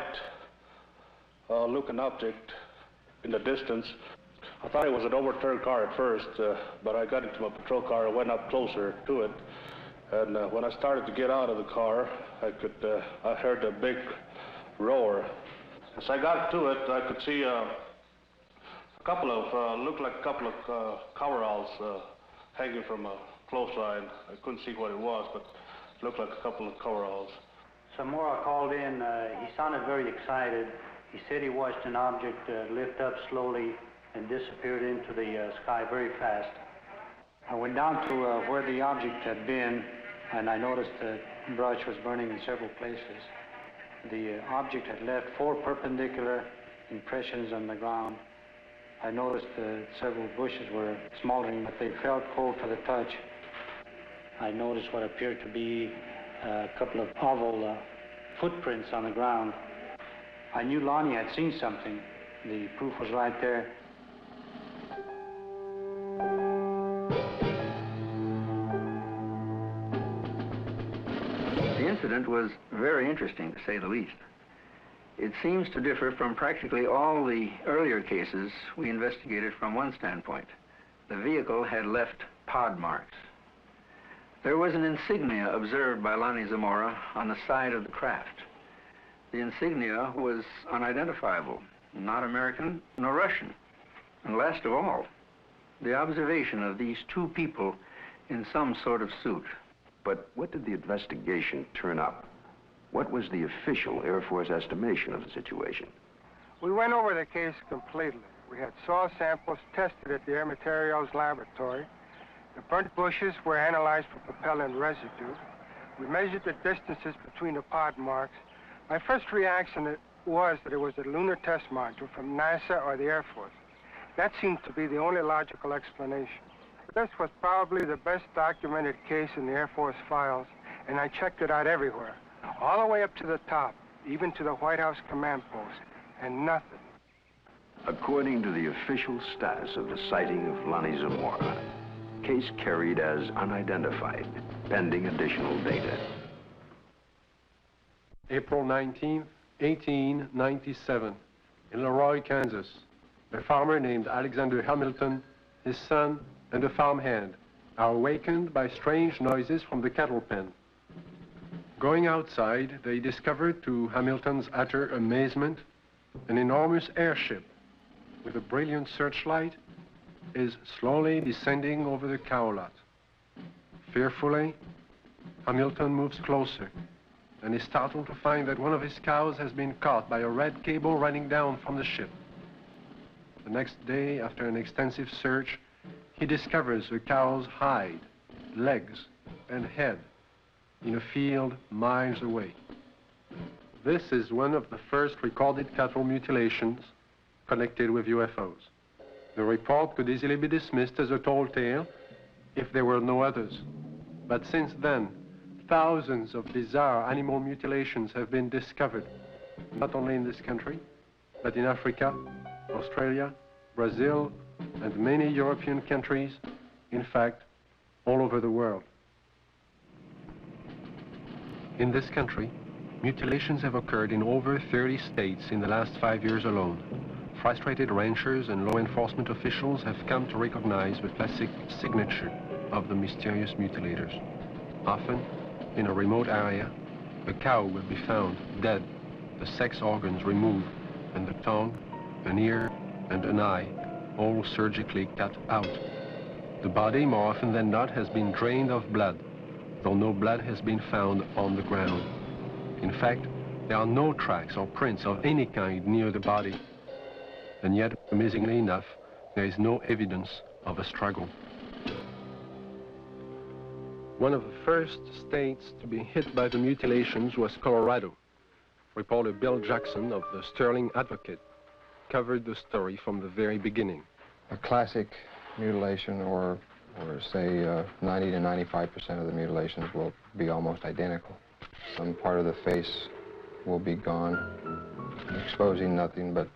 looking object in the distance. I thought it was an overturned car at first, but I got into my patrol car and went up closer to it. And when I started to get out of the car, I heard a big roar. As I got to it, I could see a couple of, looked like a couple of coveralls hanging from a clothesline. I couldn't see what it was, but it looked like a couple of coveralls. Zamora called in. He sounded very excited. He said he watched an object lift up slowly and disappeared into the sky very fast. I went down to where the object had been, and I noticed the brush was burning in several places. The object had left 4 perpendicular impressions on the ground. I noticed several bushes were smoldering, but they felt cold to the touch. I noticed what appeared to be a couple of oval footprints on the ground. I knew Lonnie had seen something. The proof was right there. The incident was very interesting, to say the least. It seems to differ from practically all the earlier cases we investigated from one standpoint. The vehicle had left pod marks. There was an insignia observed by Lonnie Zamora on the side of the craft. The insignia was unidentifiable, not American nor Russian. And last of all, the observation of these 2 people in some sort of suit. But what did the investigation turn up? What was the official Air Force estimation of the situation? We went over the case completely. We had soil samples tested at the Air Materials Laboratory. The burnt bushes were analyzed for propellant residue. We measured the distances between the pod marks. My first reaction was that it was a lunar test module from NASA or the Air Force. That seems to be the only logical explanation. This was probably the best documented case in the Air Force files, and I checked it out everywhere, all the way up to the top, even to the White House command post, and nothing. According to the official status of the sighting of Lonnie Zamora, case carried as unidentified, pending additional data. April 19, 1897, in Leroy, Kansas. A farmer named Alexander Hamilton, his son, and a farmhand are awakened by strange noises from the cattle pen. Going outside, they discovered, to Hamilton's utter amazement, an enormous airship with a brilliant searchlight is slowly descending over the cow lot. Fearfully, Hamilton moves closer and is startled to find that one of his cows has been caught by a red cable running down from the ship. The next day, after an extensive search, he discovers the cow's hide, legs, and head in a field miles away. This is one of the first recorded cattle mutilations connected with UFOs. The report could easily be dismissed as a tall tale if there were no others. But since then, thousands of bizarre animal mutilations have been discovered, not only in this country, but in Africa, Australia, Brazil, and many European countries, in fact, all over the world. In this country, mutilations have occurred in over 30 states in the last 5 years alone. Frustrated ranchers and law enforcement officials have come to recognize the classic signature of the mysterious mutilators. Often, in a remote area, a cow will be found dead, the sex organs removed, and the tongue, an ear, and an eye, all surgically cut out. The body, more often than not, has been drained of blood, though no blood has been found on the ground. In fact, there are no tracks or prints of any kind near the body. And yet, amazingly enough, there is no evidence of a struggle. One of the first states to be hit by the mutilations was Colorado. Reporter Bill Jackson of the Sterling Advocate covered the story from the very beginning. A classic mutilation, or say 90 to 95% of the mutilations will be almost identical. Some part of the face will be gone, exposing nothing but,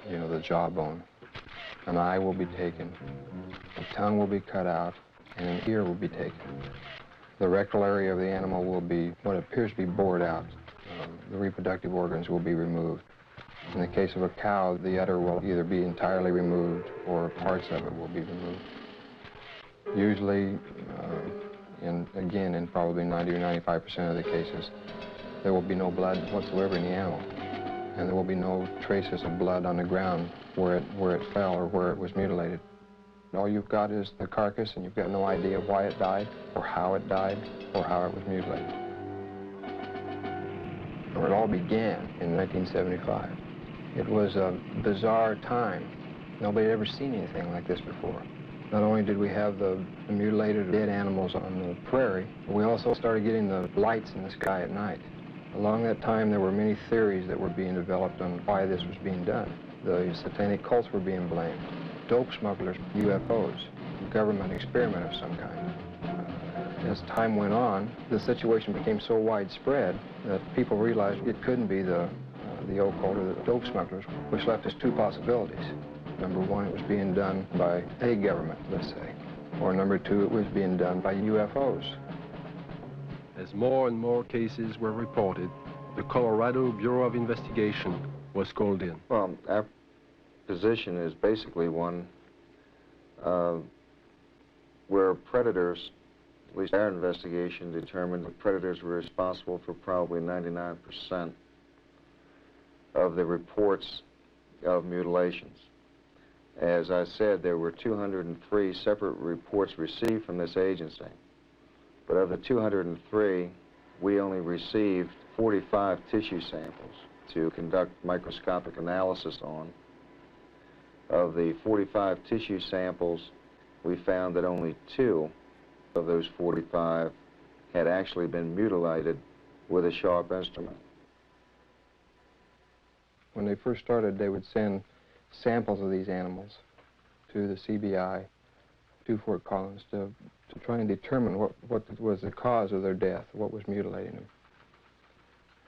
you know, the jawbone. An eye will be taken, a tongue will be cut out, and an ear will be taken. The rectal area of the animal will be what appears to be bored out. The reproductive organs will be removed. In the case of a cow, the udder will either be entirely removed or parts of it will be removed. Usually, in probably 90 or 95% of the cases, there will be no blood whatsoever in the animal. And there will be no traces of blood on the ground where it fell or where it was mutilated. All you've got is the carcass, and you've got no idea why it died, or how it died, or how it was mutilated. It all began in 1975. It was a bizarre time. Nobody had ever seen anything like this before. Not only did we have the mutilated dead animals on the prairie, but we also started getting the lights in the sky at night. Along that time, there were many theories that were being developed on why this was being done. The satanic cults were being blamed, dope smugglers, UFOs, a government experiment of some kind. As time went on, the situation became so widespread that people realized it couldn't be the occult or the dope smugglers, which left us two possibilities. Number one, it was being done by a government, let's say. Or number two, it was being done by UFOs. As more and more cases were reported, the Colorado Bureau of Investigation was called in. Well, our position is basically one where predators, at least our investigation determined that predators were responsible for probably 99% of the reports of mutilations. As I said, there were 203 separate reports received from this agency. But of the 203, we only received 45 tissue samples to conduct microscopic analysis on. Of the 45 tissue samples, we found that only 2 of those 45 had actually been mutilated with a sharp instrument. When they first started, they would send samples of these animals to the CBI, to Fort Collins, to try and determine what was the cause of their death, what was mutilating them.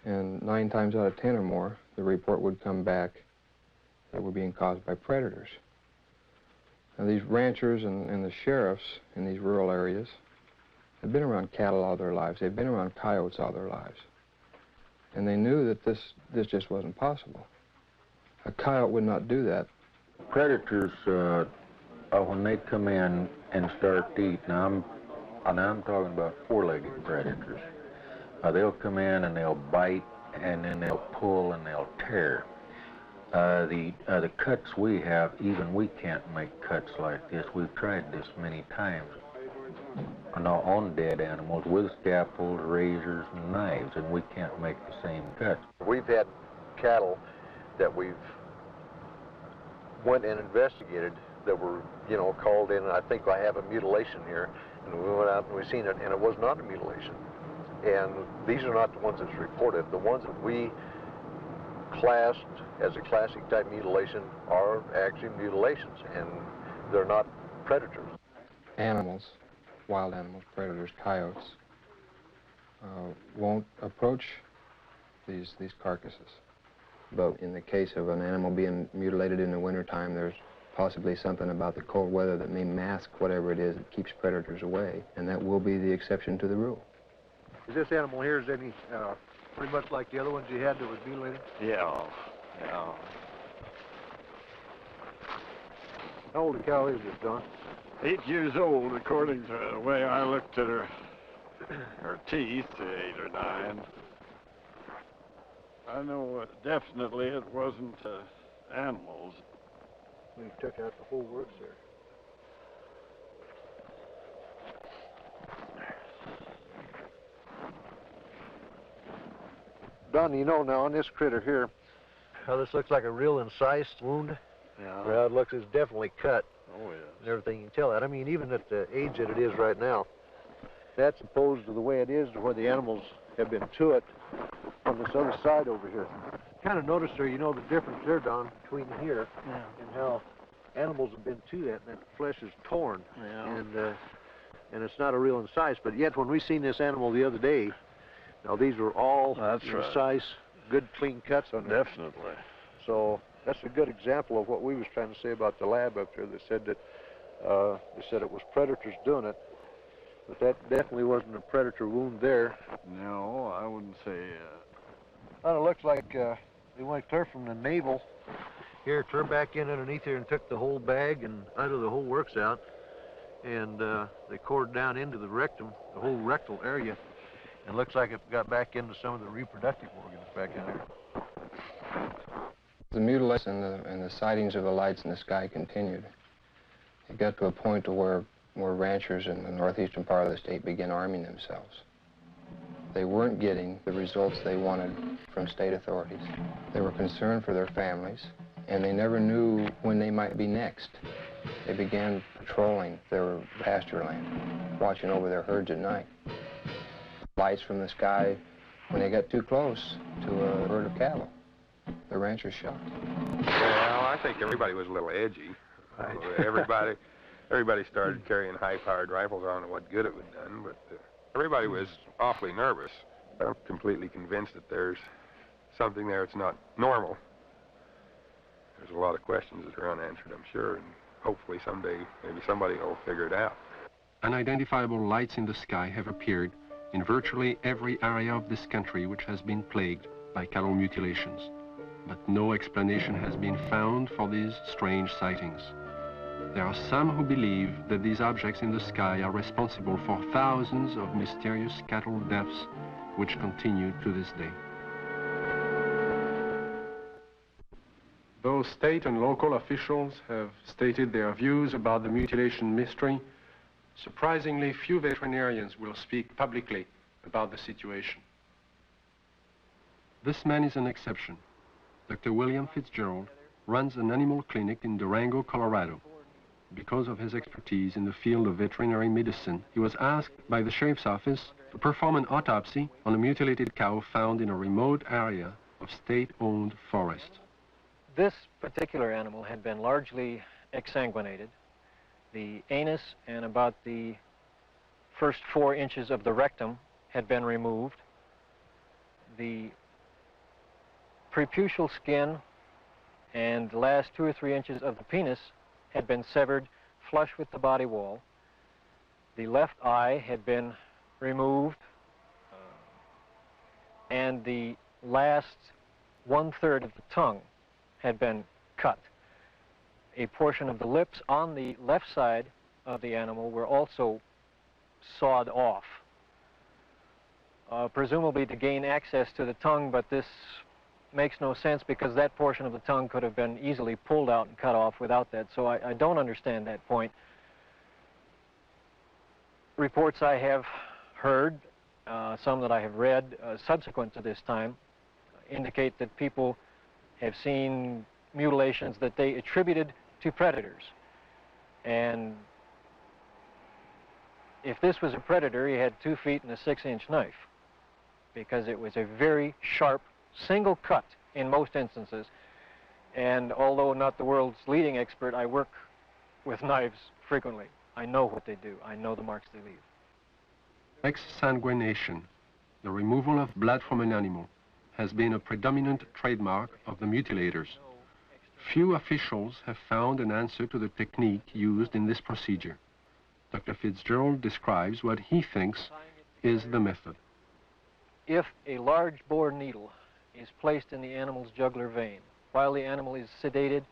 And 9 times out of 10 or more, the report would come back that were being caused by predators. Now, these ranchers and the sheriffs in these rural areas had been around cattle all their lives. They'd been around coyotes all their lives. And they knew that this just wasn't possible. A coyote would not do that. Predators, when they come in and start to eat, now I'm talking about 4-legged predators. They'll come in and they'll bite, and then they'll pull and they'll tear. The cuts we have, even we can't make cuts like this. We've tried this many times on dead animals with scalpels, razors, and knives, and we can't make the same cuts. We've had cattle that we've went and investigated that were, you know, called in, and I think I have a mutilation here, and we went out and we seen it, and it was not a mutilation. And these are not the ones that's reported. The ones that we classed as a classic type mutilation are actually mutilations, and they're not predators. Animals, wild animals, predators, coyotes, won't approach these carcasses. But in the case of an animal being mutilated in the wintertime, there's possibly something about the cold weather that may mask whatever it is that keeps predators away, and that will be the exception to the rule. Is this animal here, is any pretty much like the other ones you had that was mutilated? Yeah. How old a cow is this, Don? 8 years old, according to the way I looked at her teeth, 8 or 9. I know definitely it wasn't animals. We took out the whole works there. Don, you know now on this critter here, how this looks like a real incised wound? Yeah. Well, it looks, it's definitely cut. Oh, yes. And everything, you can tell that. I mean, even at the age that it is right now, that's opposed to the way it is to where the animals have been to it on this other side over here. Kind of notice there, you know, the difference there, Don, between here and how animals have been to that, and that flesh is torn. Yeah. And it's not a real incise, but yet when we seen this animal the other day, now these were all incise, good clean cuts on there. Definitely. So that's a good example of what we was trying to say about the lab up there. They said that it was predators doing it, but that definitely wasn't a predator wound there. No, I wouldn't say. Well, it looks like they went clear from the navel here, turned back in underneath here and took the whole bag and out of the whole works out, and they cored down into the rectum, the whole rectal area, and looks like it got back into some of the reproductive organs back in there. The mutilation and the sightings of the lights in the sky continued. It got to a point to where ranchers in the northeastern part of the state began arming themselves. They weren't getting the results they wanted from state authorities. They were concerned for their families, and they never knew when they might be next. They began patrolling their pasture land, watching over their herds at night. Lights from the sky, when they got too close to a herd of cattle, the ranchers shot. Well, I think everybody was a little edgy. Right. Everybody started carrying high-powered rifles. I don't know what good it would have done, but everybody was awfully nervous. I'm completely convinced that there's something there that's not normal. There's a lot of questions that are unanswered, I'm sure, and hopefully someday maybe somebody will figure it out. Unidentifiable lights in the sky have appeared in virtually every area of this country which has been plagued by cattle mutilations. But no explanation has been found for these strange sightings. There are some who believe that these objects in the sky are responsible for thousands of mysterious cattle deaths which continue to this day. Though state and local officials have stated their views about the mutilation mystery, surprisingly few veterinarians will speak publicly about the situation. This man is an exception. Dr. William Fitzgerald runs an animal clinic in Durango, Colorado. Because of his expertise in the field of veterinary medicine, he was asked by the sheriff's office to perform an autopsy on a mutilated cow found in a remote area of state-owned forest. This particular animal had been largely exsanguinated. The anus and about the first 4 inches of the rectum had been removed. The preputial skin and the last 2 or 3 inches of the penis had been severed flush with the body wall. The left eye had been removed, and the last 1/3 of the tongue had been cut. A portion of the lips on the left side of the animal were also sawed off, presumably to gain access to the tongue, but this makes no sense because that portion of the tongue could have been easily pulled out and cut off without that, so I don't understand that point. Reports I have heard, some that I have read subsequent to this time, indicate that people have seen mutilations that they attributed to predators. And if this was a predator, he had 2 feet and a 6-inch knife, because it was a very sharp single cut in most instances. And although not the world's leading expert, I work with knives frequently. I know what they do. I know the marks they leave. Exsanguination, the removal of blood from an animal, has been a predominant trademark of the mutilators. Few officials have found an answer to the technique used in this procedure. Dr. Fitzgerald describes what he thinks is the method. If a large bore needle is placed in the animal's jugular vein while the animal is sedated,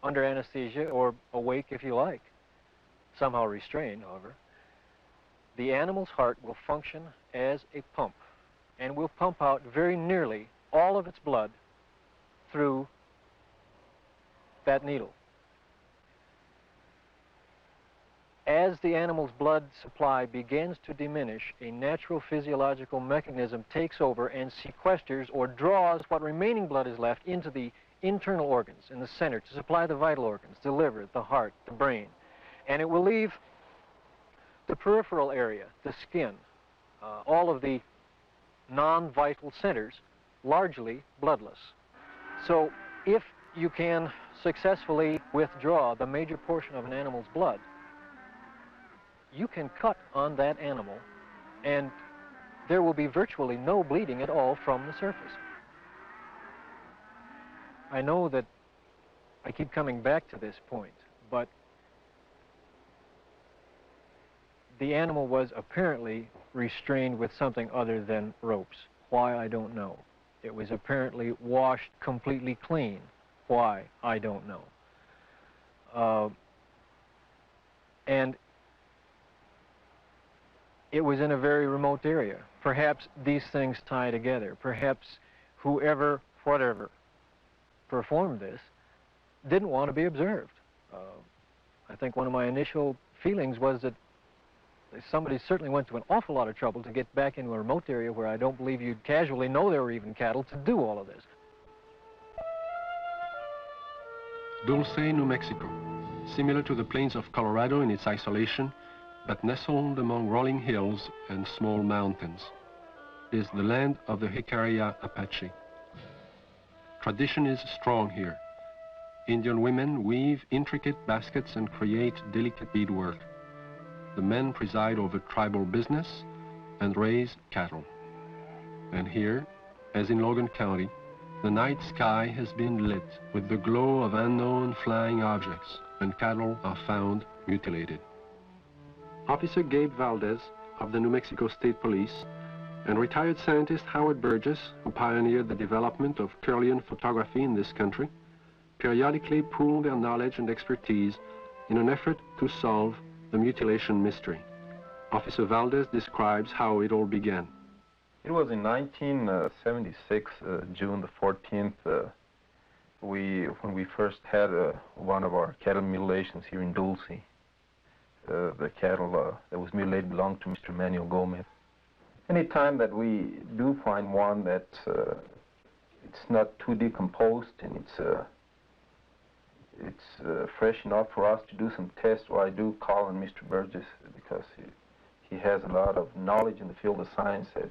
under anesthesia, or awake if you like, somehow restrained, however, the animal's heart will function as a pump and will pump out very nearly all of its blood through that needle. As the animal's blood supply begins to diminish, a natural physiological mechanism takes over and sequesters or draws what remaining blood is left into the internal organs in the center to supply the vital organs, the liver, the heart, the brain. And it will leave the peripheral area, the skin, all of the non-vital centers, largely bloodless. So if you can successfully withdraw the major portion of an animal's blood, you can cut on that animal and there will be virtually no bleeding at all from the surface. I know that I keep coming back to this point, but the animal was apparently restrained with something other than ropes. Why, I don't know. It was apparently washed completely clean. Why, I don't know. And it was in a very remote area. Perhaps these things tie together. Perhaps whoever, whatever, performed this didn't want to be observed. I think one of my initial feelings was that somebody certainly went to an awful lot of trouble to get back into a remote area where I don't believe you'd casually know there were even cattle to do all of this. Dulce, New Mexico, similar to the plains of Colorado in its isolation, but nestled among rolling hills and small mountains, is the land of the Jicarilla Apache. Tradition is strong here. Indian women weave intricate baskets and create delicate beadwork. The men preside over tribal business and raise cattle. And here, as in Logan County, the night sky has been lit with the glow of unknown flying objects, and cattle are found mutilated. Officer Gabe Valdez of the New Mexico State Police and retired scientist Howard Burgess, who pioneered the development of Kirlian photography in this country, periodically pool their knowledge and expertise in an effort to solve the mutilation mystery. Officer Valdez describes how it all began. It was in 1976, June the 14th, when we first had one of our cattle mutilations here in Dulce. The cattle that was mutilated belonged to Mr. Manuel Gomez. Any time that we do find one that it's not too decomposed and it's fresh enough for us to do some tests, or I do call on Mr. Burgess because he has a lot of knowledge in the field of science that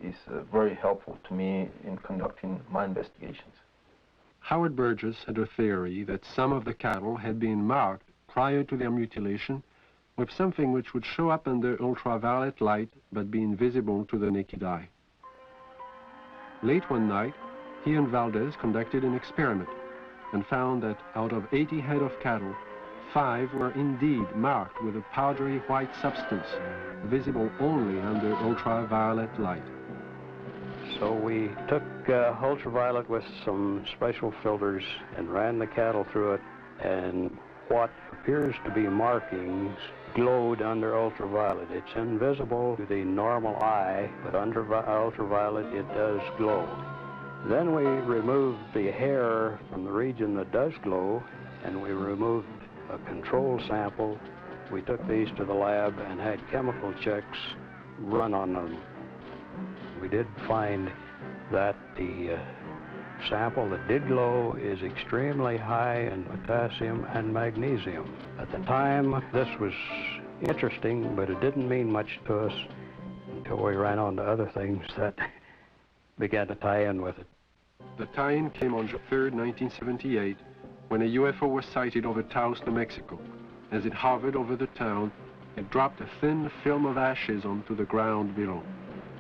is very helpful to me in conducting my investigations. Howard Burgess had a theory that some of the cattle had been marked prior to their mutilation with something which would show up under ultraviolet light but be invisible to the naked eye. Late one night, he and Valdez conducted an experiment and found that out of 80 head of cattle, 5 were indeed marked with a powdery white substance, visible only under ultraviolet light. So we took ultraviolet with some special filters and ran the cattle through it, and what appears to be markings glowed under ultraviolet. It's invisible to the normal eye, but under ultraviolet it does glow. Then we removed the hair from the region that does glow, and we removed a control sample. We took these to the lab and had chemical checks run on them. We did find that the sample that did glow is extremely high in potassium and magnesium. At the time, this was interesting, but it didn't mean much to us until we ran on to other things that began to tie in with it. The tie-in came on June 3rd, 1978, when a UFO was sighted over Taos, New Mexico. As it hovered over the town, it dropped a thin film of ashes onto the ground below.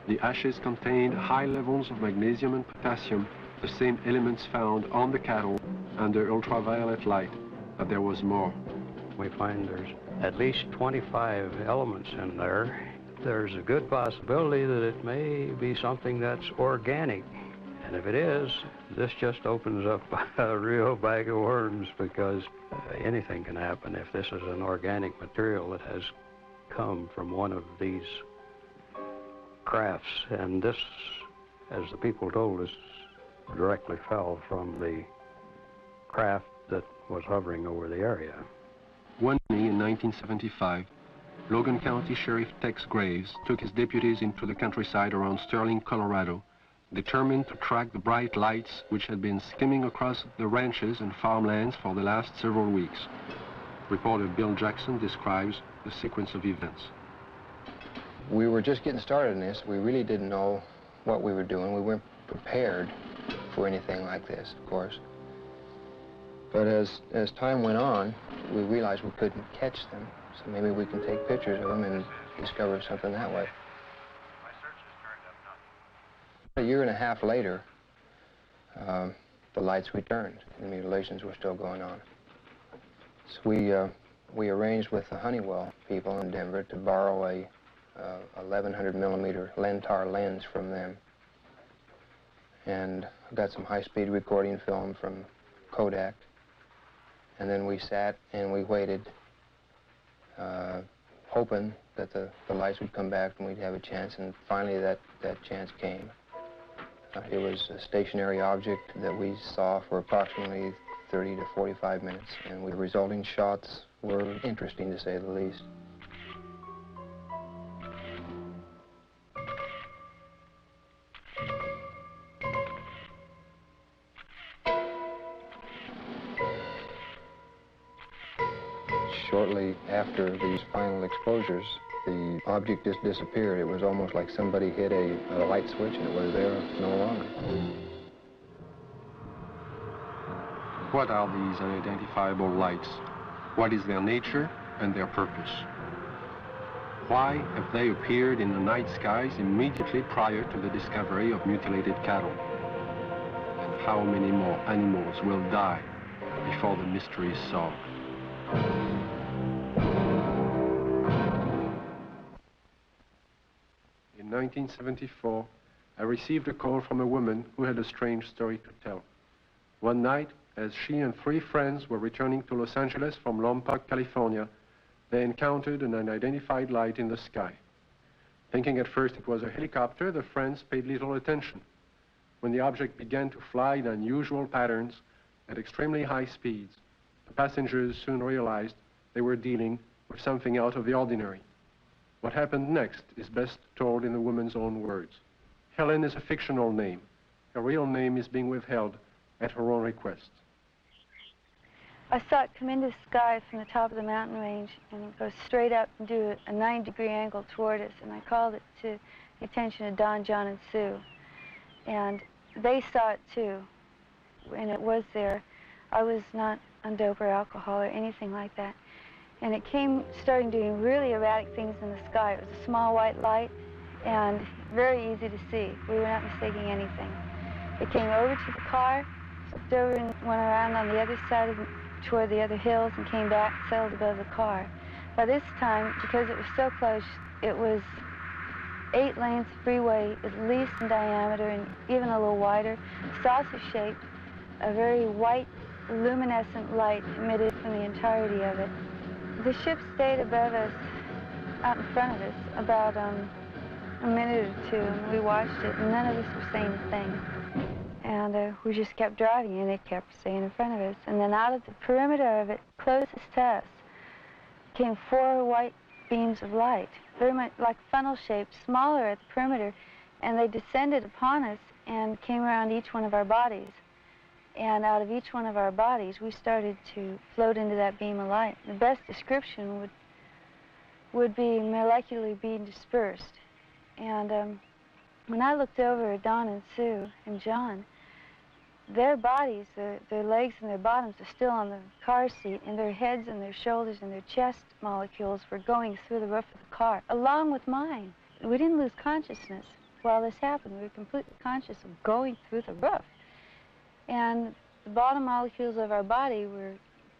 The ashes contained high levels of magnesium and potassium, the same elements found on the cattle under ultraviolet light, but there was more. We find there's at least 25 elements in there. There's a good possibility that it may be something that's organic. And if it is, this just opens up a real bag of worms, because anything can happen if this is an organic material that has come from one of these crafts. And this, as the people told us, directly fell from the craft that was hovering over the area. One day in 1975, Logan County Sheriff Tex Graves took his deputies into the countryside around Sterling, Colorado, determined to track the bright lights which had been skimming across the ranches and farmlands for the last several weeks. Reporter Bill Jackson describes the sequence of events. We were just getting started in this. We really didn't know what we were doing. We weren't prepared for anything like this, of course. But as time went on, we realized we couldn't catch them, so maybe we can take pictures of them and discover something that way. A year and a half later, the lights returned. The mutilations were still going on. So we arranged with the Honeywell people in Denver to borrow a 1100 millimeter Lentar lens from them, and got some high-speed recording film from Kodak. And then we sat and we waited, hoping that the lights would come back and we'd have a chance, and finally that chance came. It was a stationary object that we saw for approximately 30 to 45 minutes, and the resulting shots were interesting, to say the least. Shortly after these final exposures, the object just disappeared. It was almost like somebody hit a light switch and it was there no longer. What are these unidentifiable lights? What is their nature and their purpose? Why have they appeared in the night skies immediately prior to the discovery of mutilated cattle? And how many more animals will die before the mystery is solved? In 1974, I received a call from a woman who had a strange story to tell. One night, as she and 3 friends were returning to Los Angeles from Lompoc, California, they encountered an unidentified light in the sky. Thinking at first it was a helicopter, the friends paid little attention. When the object began to fly in unusual patterns at extremely high speeds, the passengers soon realized they were dealing with something out of the ordinary. What happened next is best told in the woman's own words. Helen is a fictional name. Her real name is being withheld at her own request. I saw it come into the sky from the top of the mountain range and go straight up and do a 90-degree angle toward us, and I called it to the attention of Don, John, and Sue. And they saw it too. and it was there. I was not on dope or alcohol or anything like that. And it started doing really erratic things in the sky. It was a small white light and very easy to see. We were not mistaking anything. It came over to the car, flipped over and went around on the other side toward the other hills and came back, settled above the car. By this time, because it was so close, it was 8 lanes of freeway, at least in diameter and even a little wider, saucer-shaped, a very white, luminescent light emitted from the entirety of it. The ship stayed above us, out in front of us, about a minute or two, and we watched it, and none of us were saying a thing. And we just kept driving, and it kept staying in front of us. And then out of the perimeter of it, closest to us, came 4 white beams of light, very much like funnel shaped, smaller at the perimeter, and they descended upon us and came around each one of our bodies. And out of each one of our bodies, we started to float into that beam of light. The best description would be molecularly being dispersed. And when I looked over at Don and Sue and John, their bodies, their legs and their bottoms are still on the car seat, and their heads and their shoulders and their chest molecules were going through the roof of the car, along with mine. We didn't lose consciousness while this happened. We were completely conscious of going through the roof. And the bottom molecules of our body were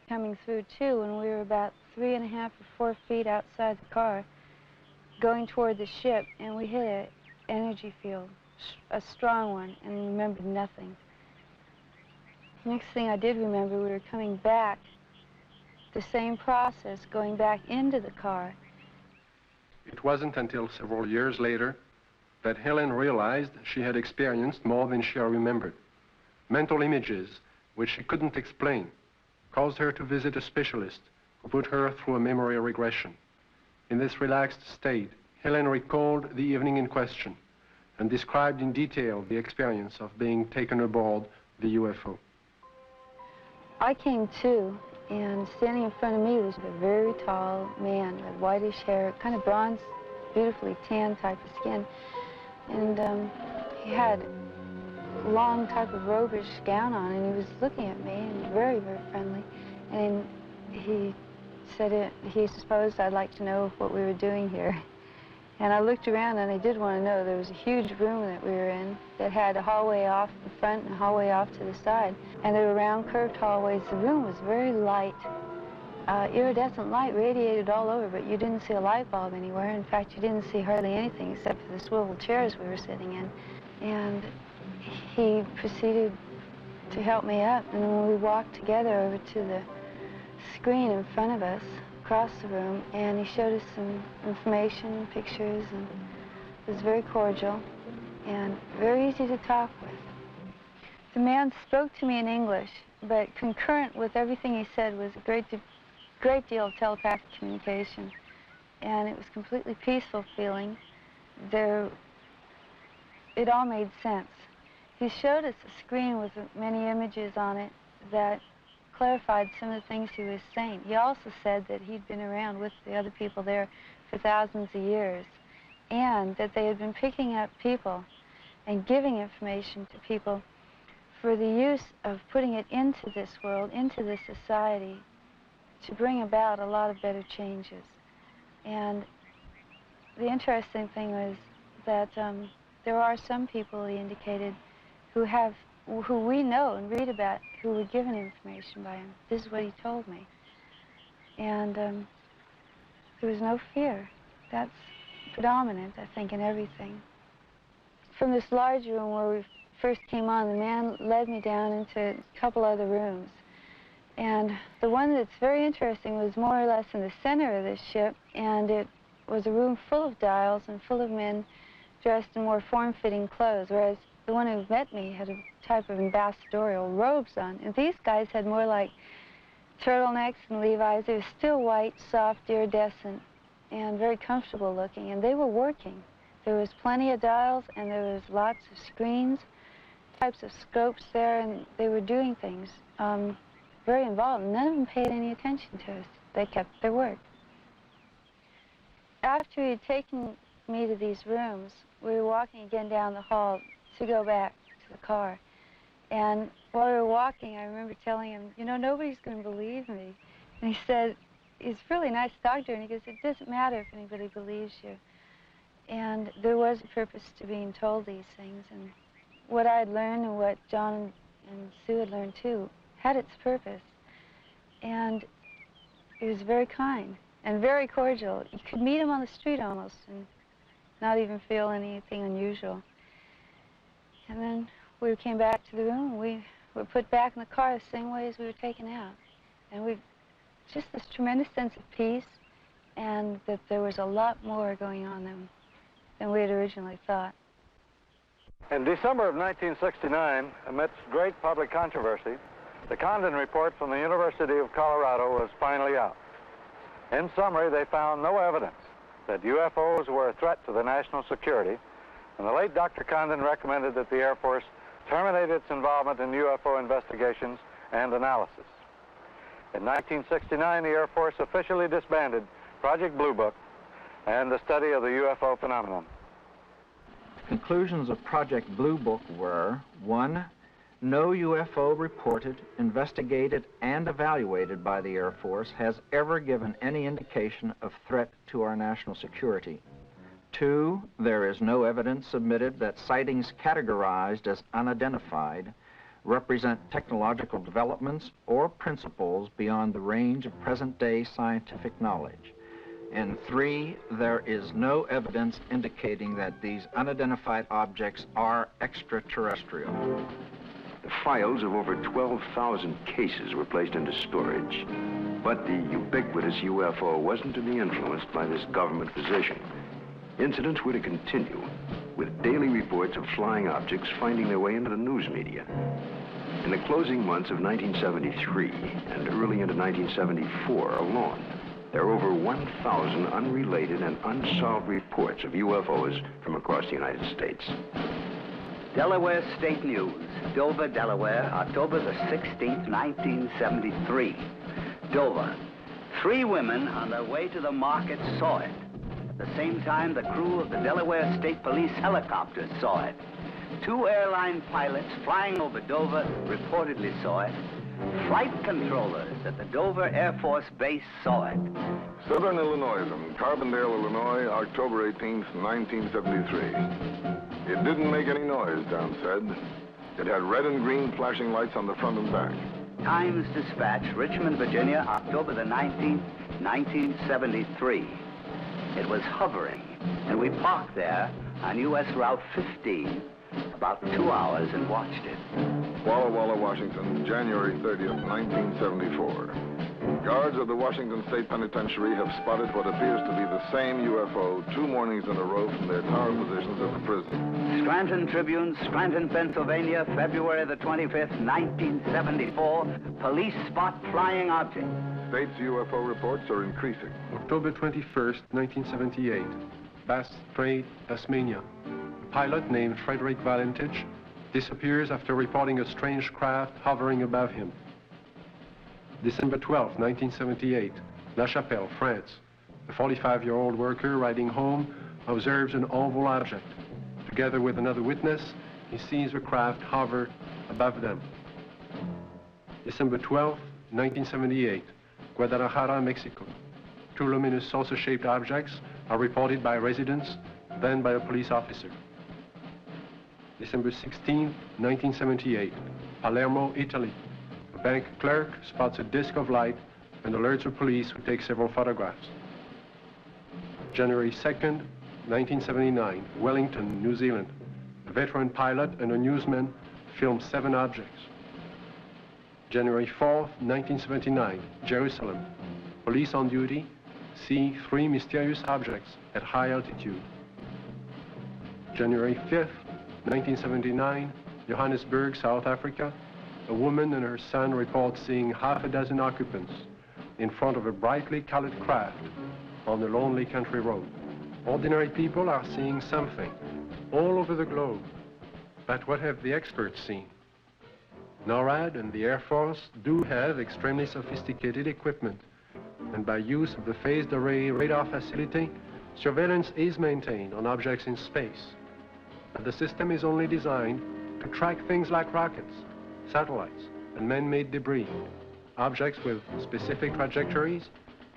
coming through too, and we were about 3.5 or 4 feet outside the car, going toward the ship, and we hit an energy field, a strong one, and remembered nothing. Next thing I did remember, we were coming back, the same process, going back into the car. It wasn't until several years later that Helen realized she had experienced more than she remembered. Mental images, which she couldn't explain, caused her to visit a specialist who put her through a memory regression. In this relaxed state, Helen recalled the evening in question and described in detail the experience of being taken aboard the UFO. I came to, and standing in front of me was a very tall man with whitish hair, kind of bronze, beautifully tan type of skin. And he had a long type of robish gown on, and he was looking at me, and very, very friendly. And he said he supposed I'd like to know what we were doing here. And I looked around, and I did want to know. There was a huge room that we were in that had a hallway off the front and a hallway off to the side. And there were round, curved hallways. The room was very light. Iridescent light radiated all over, but you didn't see a light bulb anywhere. In fact, you didn't see hardly anything except for the swivel chairs we were sitting in. And he proceeded to help me up, and then we walked together over to the screen in front of us, across the room, and he showed us some information, pictures, and it was very cordial and very easy to talk with. The man spoke to me in English, but concurrent with everything he said was a great deal of telepathic communication, and it was completely peaceful feeling. It all made sense. He showed us a screen with many images on it that clarified some of the things he was saying. He also said that he'd been around with the other people there for thousands of years, and that they had been picking up people and giving information to people for the use of putting it into this world, into this society, to bring about a lot of better changes. And the interesting thing was that there are some people, he indicated, who we know and read about, who were given information by him. This is what he told me. And there was no fear. That's predominant, I think, in everything. From this large room where we first came on, the man led me down into a couple other rooms. And the one that's very interesting was more or less in the center of this ship, and it was a room full of dials and full of men dressed in more form-fitting clothes, whereas the one who met me had a type of ambassadorial robes on. And these guys had more like turtlenecks and Levi's. They were still white, soft, iridescent, and very comfortable looking. And they were working. There was plenty of dials, and there was lots of screens, types of scopes there, and they were doing things very involved. None of them paid any attention to us. They kept their work. After he had taken me to these rooms, we were walking again down the hall to go back to the car. And while we were walking, I remember telling him, you know, nobody's going to believe me. And he said, he's a really nice doctor, and he goes, it doesn't matter if anybody believes you. And there was a purpose to being told these things, and what I had learned and what John and Sue had learned too had its purpose. And he was very kind and very cordial. You could meet him on the street almost and not even feel anything unusual. And then we came back to the room, and we were put back in the car the same way as we were taken out. And we just this tremendous sense of peace, and that there was a lot more going on than we had originally thought. In December of 1969, amidst great public controversy, the Condon report from the University of Colorado was finally out. In summary, they found no evidence that UFOs were a threat to the national security, and the late Dr. Condon recommended that the Air Force terminate its involvement in UFO investigations and analysis. In 1969, the Air Force officially disbanded Project Blue Book and the study of the UFO phenomenon. Conclusions of Project Blue Book were: 1, no UFO reported, investigated, and evaluated by the Air Force has ever given any indication of threat to our national security. 2, there is no evidence submitted that sightings categorized as unidentified represent technological developments or principles beyond the range of present-day scientific knowledge. And 3, there is no evidence indicating that these unidentified objects are extraterrestrial. The files of over 12,000 cases were placed into storage. But the ubiquitous UFO wasn't to be influenced by this government position. Incidents were to continue, with daily reports of flying objects finding their way into the news media. In the closing months of 1973 and early into 1974 alone, there are over 1,000 unrelated and unsolved reports of UFOs from across the United States. Delaware State News, Dover, Delaware, October the 16th, 1973. Dover. 3 women on their way to the market saw it. At the same time, the crew of the Delaware State Police helicopter saw it. 2 airline pilots flying over Dover reportedly saw it. Flight controllers at the Dover Air Force Base saw it. Southern Illinois from Carbondale, Illinois, October 18th, 1973. It didn't make any noise, Don said. It had red and green flashing lights on the front and back. Times Dispatch, Richmond, Virginia, October the 19th, 1973. It was hovering, and we parked there on U.S. Route 15 about 2 hours and watched it. Walla Walla, Washington, January 30th, 1974. Guards of the Washington State Penitentiary have spotted what appears to be the same UFO 2 mornings in a row from their tower positions at the prison. Scranton Tribune, Scranton, Pennsylvania, February the 25th, 1974. Police spot flying object. State's UFO reports are increasing. October 21st, 1978. Bass Strait, Tasmania. A pilot named Frederick Valentich disappears after reporting a strange craft hovering above him. December 12, 1978, La Chapelle, France. A 45-year-old worker riding home observes an oval object. Together with another witness, he sees a craft hover above them. December 12, 1978, Guadalajara, Mexico. 2 luminous saucer-shaped objects are reported by residents, then by a police officer. December 16, 1978, Palermo, Italy. A bank clerk spots a disc of light and alerts the police, who take several photographs. January 2nd, 1979, Wellington, New Zealand. A veteran pilot and a newsman film 7 objects. January 4th, 1979, Jerusalem. Police on duty see 3 mysterious objects at high altitude. January 5th, 1979, Johannesburg, South Africa. A woman and her son report seeing half a dozen occupants in front of a brightly colored craft on a lonely country road. Ordinary people are seeing something all over the globe. But what have the experts seen? NORAD and the Air Force do have extremely sophisticated equipment, and by use of the phased array radar facility, surveillance is maintained on objects in space. But the system is only designed to track things like rockets, satellites, and man-made debris, objects with specific trajectories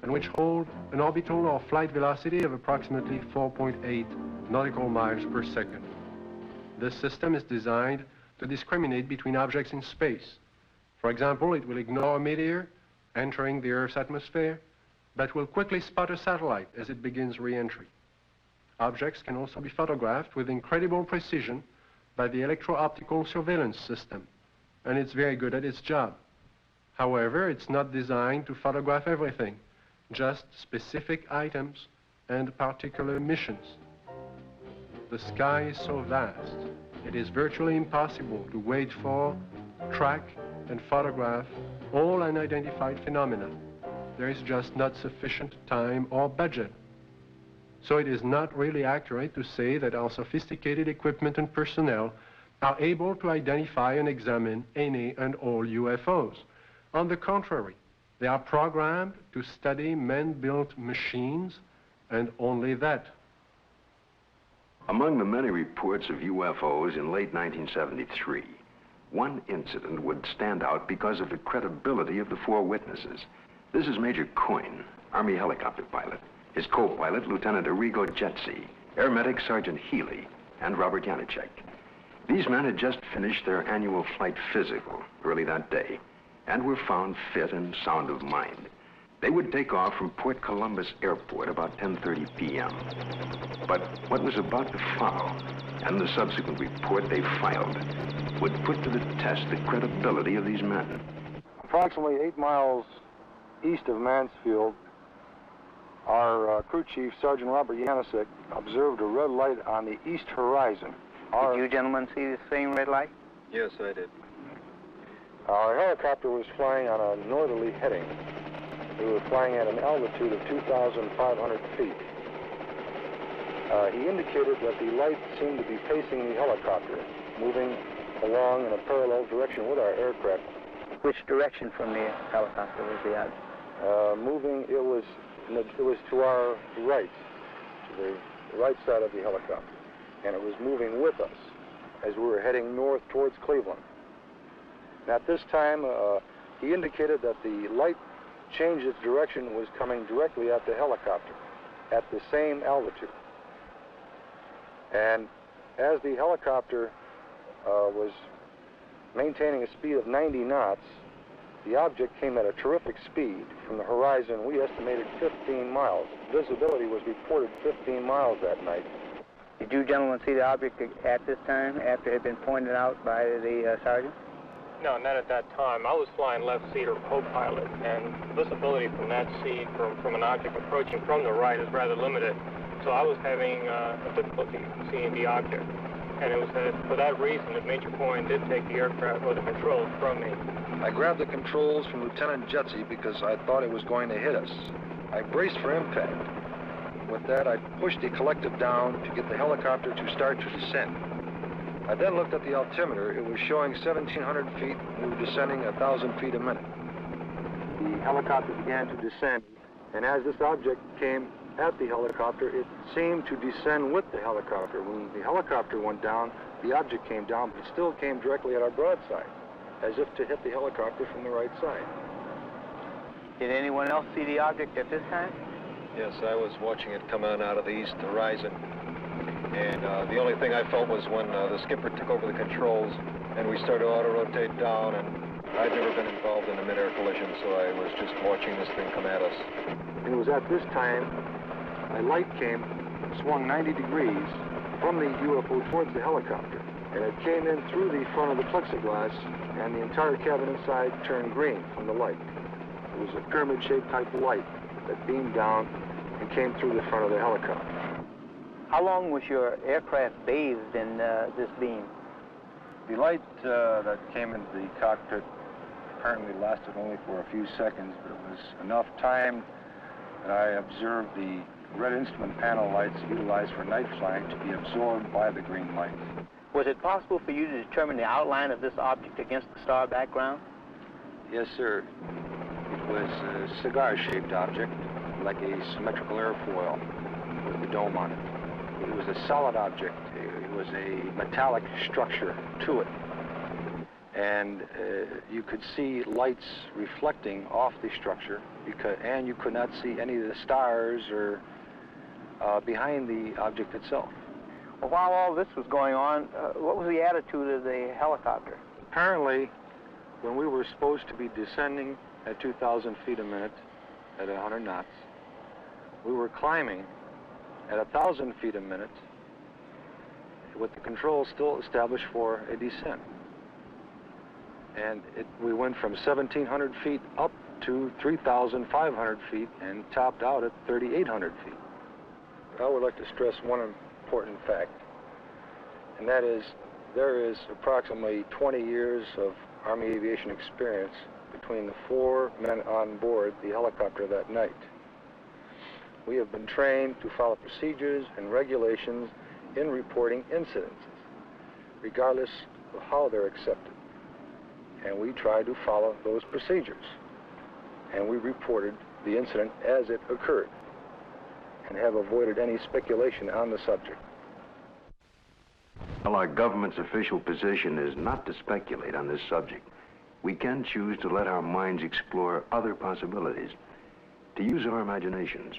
and which hold an orbital or flight velocity of approximately 4.8 nautical miles per second. This system is designed to discriminate between objects in space. For example, it will ignore a meteor entering the Earth's atmosphere, but will quickly spot a satellite as it begins re-entry. Objects can also be photographed with incredible precision by the electro-optical surveillance system, and it's very good at its job. However, it's not designed to photograph everything, just specific items and particular missions. The sky is so vast, it is virtually impossible to wait for, track, and photograph all unidentified phenomena. There is just not sufficient time or budget. So it is not really accurate to say that our sophisticated equipment and personnel are able to identify and examine any and all UFOs. On the contrary, they are programmed to study man-built machines, and only that. Among the many reports of UFOs in late 1973, one incident would stand out because of the credibility of the four witnesses. This is Major Coyne, Army helicopter pilot, his co-pilot, Lieutenant Arrigo Jetsi, Air Medic Sergeant Healy, and Robert Janacek. These men had just finished their annual flight physical early that day and were found fit and sound of mind. They would take off from Port Columbus Airport about 10:30 p.m. But what was about to follow, and the subsequent report they filed, would put to the test the credibility of these men. Approximately 8 miles east of Mansfield, our crew chief, Sergeant Robert Janacek, observed a red light on the east horizon. Did you gentlemen see the same red light? Yes, I did. Our helicopter was flying on a northerly heading. We were flying at an altitude of 2,500 feet. He indicated that the light seemed to be pacing the helicopter, moving along in a parallel direction with our aircraft. Which direction from the helicopter was the at? Moving, it was to our right, to the right side of the helicopter, and it was moving with us as we were heading north towards Cleveland. And at this time, he indicated that the light changed its direction, was coming directly at the helicopter at the same altitude. And as the helicopter was maintaining a speed of 90 knots, the object came at a terrific speed from the horizon. We estimated 15 miles. Visibility was reported 15 miles that night. Did you gentlemen see the object at this time, after it had been pointed out by the sergeant? No, not at that time. I was flying left seat or co-pilot, and visibility from that seat from an object approaching from the right is rather limited. So I was having a difficulty seeing the object. And it was for that reason that Major Coyne did take the aircraft or the controls from me. I grabbed the controls from Lieutenant Jetsi because I thought it was going to hit us. I braced for impact. With that, I pushed the collective down to get the helicopter to start to descend. I then looked at the altimeter. It was showing 1,700 feet. We were descending 1,000 feet a minute. The helicopter began to descend, and as this object came at the helicopter, it seemed to descend with the helicopter. When the helicopter went down, the object came down, but it still came directly at our broadside, as if to hit the helicopter from the right side. Did anyone else see the object at this time? Yes, I was watching it come on out of the east horizon. And the only thing I felt was when the skipper took over the controls and we started to auto-rotate down, and I'd never been involved in a mid-air collision, so I was just watching this thing come at us. It was at this time a light came, swung 90 degrees from the UFO towards the helicopter, and it came in through the front of the plexiglass, and the entire cabin inside turned green from the light. It was a pyramid-shaped type of light that beamed down and came through the front of the helicopter. How long was your aircraft bathed in this beam? The light that came into the cockpit apparently lasted only for a few seconds, but it was enough time that I observed the red instrument panel lights utilized for night flying to be absorbed by the green light. Was it possible for you to determine the outline of this object against the star background? Yes, sir. It was a cigar-shaped object, like a symmetrical airfoil with the dome on it. It was a solid object. It was a metallic structure to it. and you could see lights reflecting off the structure, and you could not see any of the stars or behind the object itself. Well, while all this was going on, what was the attitude of the helicopter? Apparently, when we were supposed to be descending at 2,000 feet a minute at 100 knots, we were climbing at 1,000 feet a minute with the controls still established for a descent. And we went from 1,700 feet up to 3,500 feet and topped out at 3,800 feet. I would like to stress one important fact, and that is there is approximately 20 years of Army aviation experience between the 4 men on board the helicopter that night. We have been trained to follow procedures and regulations in reporting incidences, regardless of how they're accepted. And we tried to follow those procedures. And we reported the incident as it occurred and have avoided any speculation on the subject. Well, our government's official position is not to speculate on this subject. We can choose to let our minds explore other possibilities, to use our imaginations.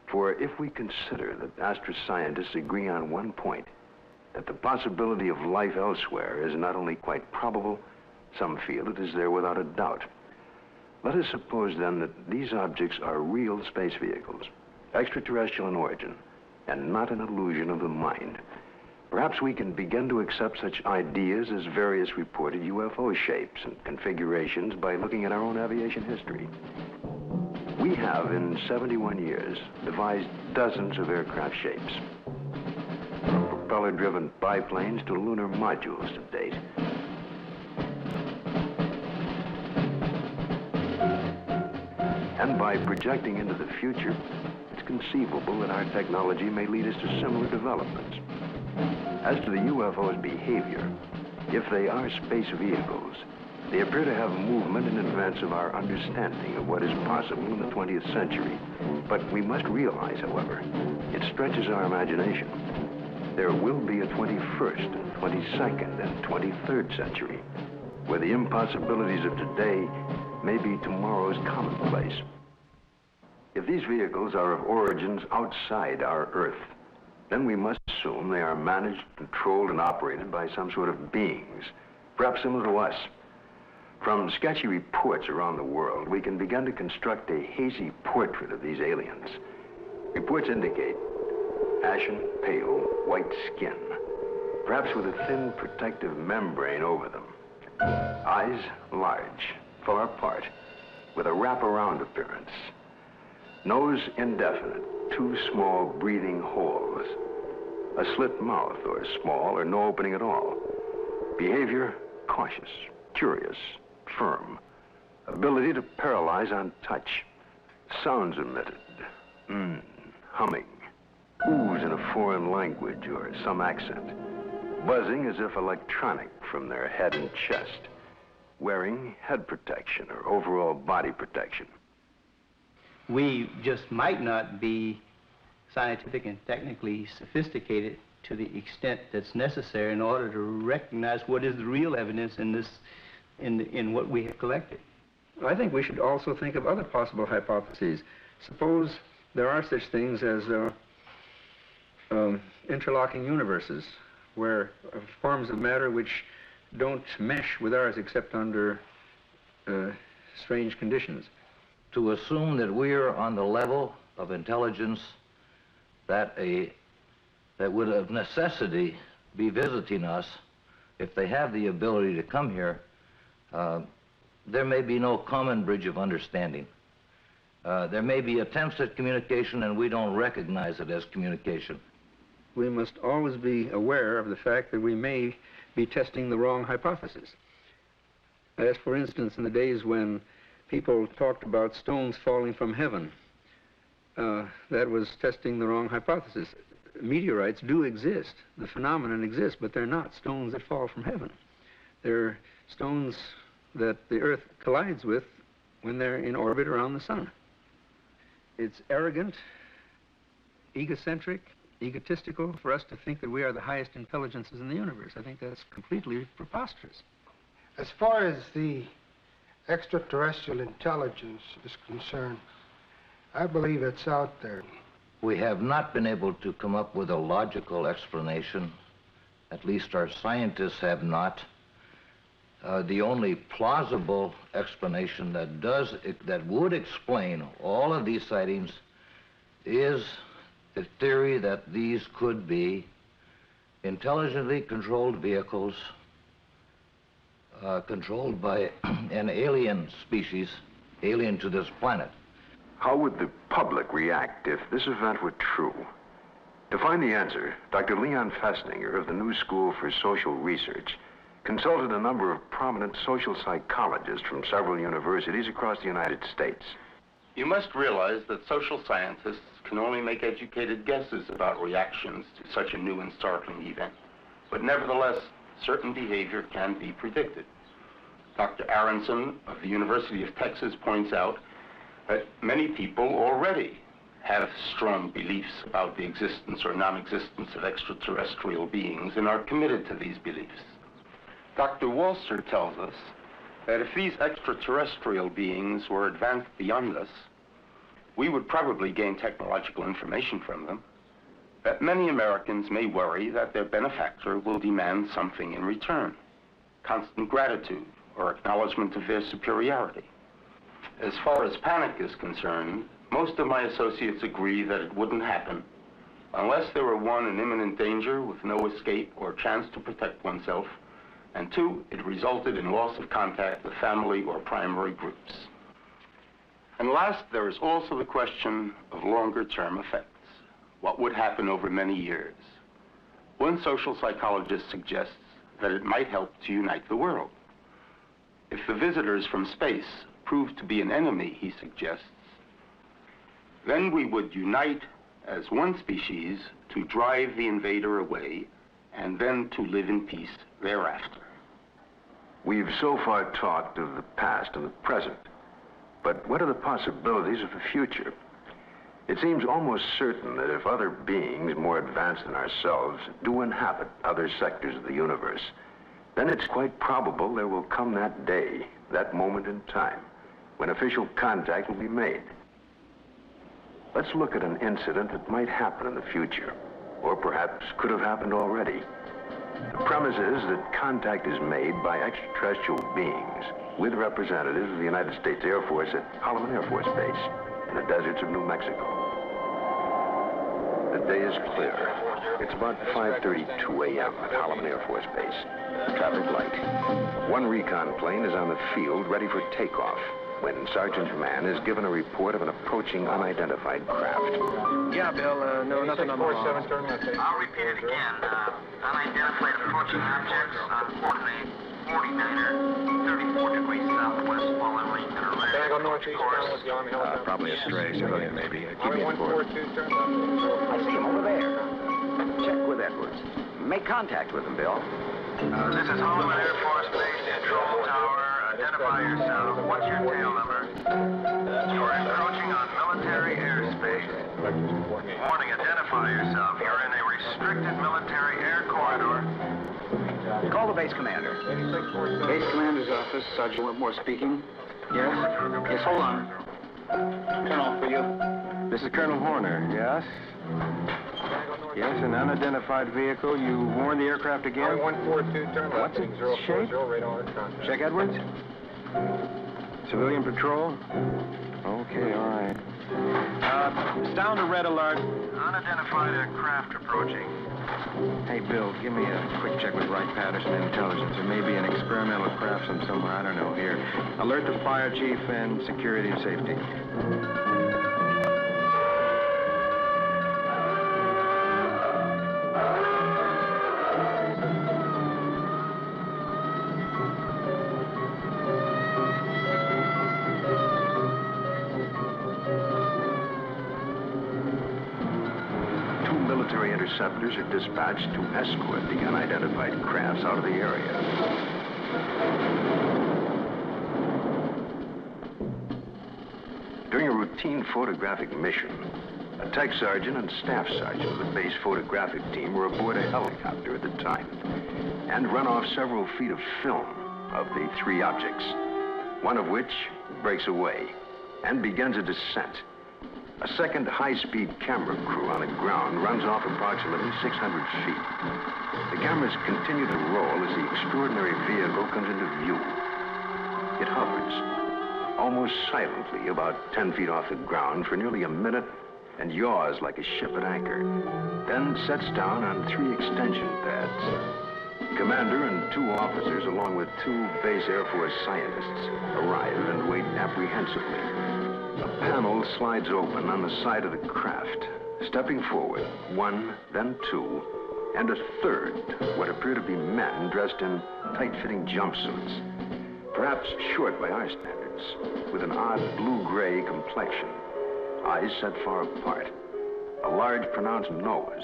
For if we consider that astroscientists agree on one point, that the possibility of life elsewhere is not only quite probable, some feel it is there without a doubt. Let us suppose then that these objects are real space vehicles, extraterrestrial in origin, and not an illusion of the mind. Perhaps we can begin to accept such ideas as various reported UFO shapes and configurations by looking at our own aviation history. We have, in 71 years, devised dozens of aircraft shapes, from propeller-driven biplanes to lunar modules to date. And by projecting into the future, it's conceivable that our technology may lead us to similar developments. As to the UFO's behavior, if they are space vehicles, they appear to have movement in advance of our understanding of what is possible in the 20th century. But we must realize, however, it stretches our imagination. There will be a 21st and 22nd and 23rd century, where the impossibilities of today may be tomorrow's commonplace. If these vehicles are of origins outside our Earth, then we must assume they are managed, controlled, and operated by some sort of beings, perhaps similar to us. From sketchy reports around the world, we can begin to construct a hazy portrait of these aliens. Reports indicate ashen, pale, white skin, perhaps with a thin protective membrane over them. Eyes large, far apart, with a wraparound appearance. Nose indefinite, 2 small breathing holes. A slit mouth, or small or no opening at all. Behavior, cautious, curious, firm. Ability to paralyze on touch. Sounds emitted. Humming. Oohs in a foreign language or some accent. Buzzing as if electronic from their head and chest. Wearing head protection or overall body protection. We just might not be scientific and technically sophisticated to the extent that's necessary in order to recognize what is the real evidence in what we have collected. I think we should also think of other possible hypotheses. Suppose there are such things as interlocking universes, where forms of matter which don't mesh with ours except under strange conditions. To assume that we're on the level of intelligence that would of necessity be visiting us, if they have the ability to come here, there may be no common bridge of understanding. There may be attempts at communication and we don't recognize it as communication. We must always be aware of the fact that we may be testing the wrong hypothesis. As for instance, in the days when people talked about stones falling from heaven, that was testing the wrong hypothesis. Meteorites do exist, the phenomenon exists, but they're not stones that fall from heaven. They're stones that the Earth collides with when they're in orbit around the sun. It's arrogant, egocentric, egotistical for us to think that we are the highest intelligences in the universe. I think that's completely preposterous. As far as the extraterrestrial intelligence is concerned, I believe it's out there. We have not been able to come up with a logical explanation. At least our scientists have not. The only plausible explanation that would explain all of these sightings is the theory that these could be intelligently controlled vehicles controlled by an alien species, alien to this planet. How would the public react if this event were true? To find the answer, Dr. Leon Festinger of the New School for Social Research consulted a number of prominent social psychologists from several universities across the United States. You must realize that social scientists can only make educated guesses about reactions to such a new and startling event. But nevertheless, certain behavior can be predicted. Dr. Aronson of the University of Texas points out that many people already have strong beliefs about the existence or non-existence of extraterrestrial beings and are committed to these beliefs. Dr. Walser tells us that if these extraterrestrial beings were advanced beyond us, we would probably gain technological information from them, that many Americans may worry that their benefactor will demand something in return, constant gratitude or acknowledgement of their superiority. As far as panic is concerned, most of my associates agree that it wouldn't happen unless there were, one, an imminent danger with no escape or chance to protect oneself, and two, it resulted in loss of contact with family or primary groups. And last, there is also the question of longer-term effects. What would happen over many years? One social psychologist suggests that it might help to unite the world. If the visitors from space prove to be an enemy, he suggests, then we would unite as one species to drive the invader away and then to live in peace thereafter. We've so far talked of the past and the present, but what are the possibilities of the future? It seems almost certain that if other beings more advanced than ourselves do inhabit other sectors of the universe, then it's quite probable there will come that day, that moment in time, when official contact will be made. Let's look at an incident that might happen in the future, or perhaps could have happened already. The premise is that contact is made by extraterrestrial beings with representatives of the United States Air Force at Holloman Air Force Base in the deserts of New Mexico. The day is clear. It's about 5:32 a.m. at Holloman Air Force Base. Traffic light. One recon plane is on the field ready for takeoff when Sergeant Mann is given a report of an approaching unidentified craft. Yeah, Bill, no, nothing on the wall. I'll repeat it again. Unidentified approaching objects on coordinate 49er, 34 degrees southwest, following Lincoln Array. Can I go northeast down with the Army helicopter? Probably a stray civilian, maybe. Keep me informed. I see him over there. Check with Edwards. Make contact with him, Bill. This is Holloman Air Force Base, Control Tower. Identify yourself. What's your tail number? You are encroaching on military airspace. Warning, identify yourself. You're in a restricted military air corridor. Call the base commander. Base commander's office, Sergeant Whitmore speaking. Yes? Yes, hold on. Colonel, for you. This is Colonel Horner, yes? Yes, an unidentified vehicle. You warned the aircraft again? 142, turn left. What's its shape? Check Edwards. Civilian patrol? Okay, all right. It's down to red alert. Unidentified aircraft approaching. Hey, Bill, give me a quick check with Wright Patterson Intelligence. There may be an experimental craft from somewhere, I don't know, here. Alert the fire chief and security and safety. Interceptors are dispatched to escort the unidentified crafts out of the area. During a routine photographic mission, a tech sergeant and staff sergeant of the base photographic team were aboard a helicopter at the time and run off several feet of film of the three objects, one of which breaks away and begins a descent. A second high-speed camera crew on the ground runs off approximately 600 feet. The cameras continue to roll as the extraordinary vehicle comes into view. It hovers, almost silently, about 10 feet off the ground for nearly a minute and yaws like a ship at anchor, then sets down on 3 extension pads. The commander and 2 officers, along with 2 base Air Force scientists, arrive and wait apprehensively. A panel slides open on the side of the craft. Stepping forward, 1, then 2, and a third, what appear to be men dressed in tight-fitting jumpsuits, perhaps short by our standards, with an odd blue-gray complexion, eyes set far apart, a large pronounced nose.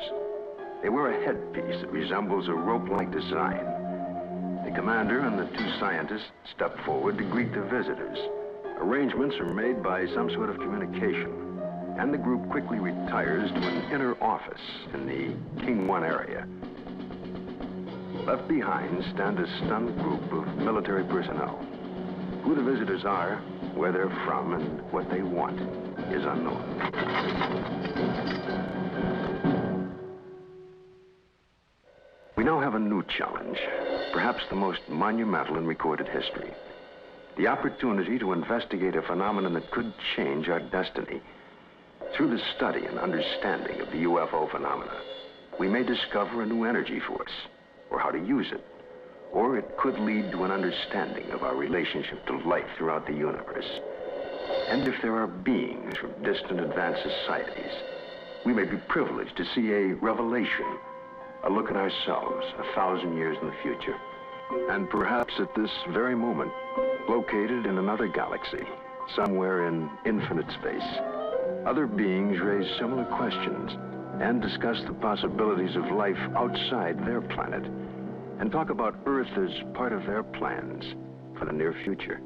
They wear a headpiece that resembles a rope-like design. The commander and the 2 scientists step forward to greet the visitors. Arrangements are made by some sort of communication, and the group quickly retires to an inner office in the King 1 area. Left behind stand a stunned group of military personnel. Who the visitors are, where they're from, and what they want is unknown. We now have a new challenge, perhaps the most monumental in recorded history. The opportunity to investigate a phenomenon that could change our destiny. Through the study and understanding of the UFO phenomena, we may discover a new energy force, or how to use it, or it could lead to an understanding of our relationship to life throughout the universe. And if there are beings from distant advanced societies, we may be privileged to see a revelation, a look at ourselves 1,000 years in the future. And perhaps at this very moment, located in another galaxy, somewhere in infinite space, other beings raise similar questions and discuss the possibilities of life outside their planet and talk about Earth as part of their plans for the near future.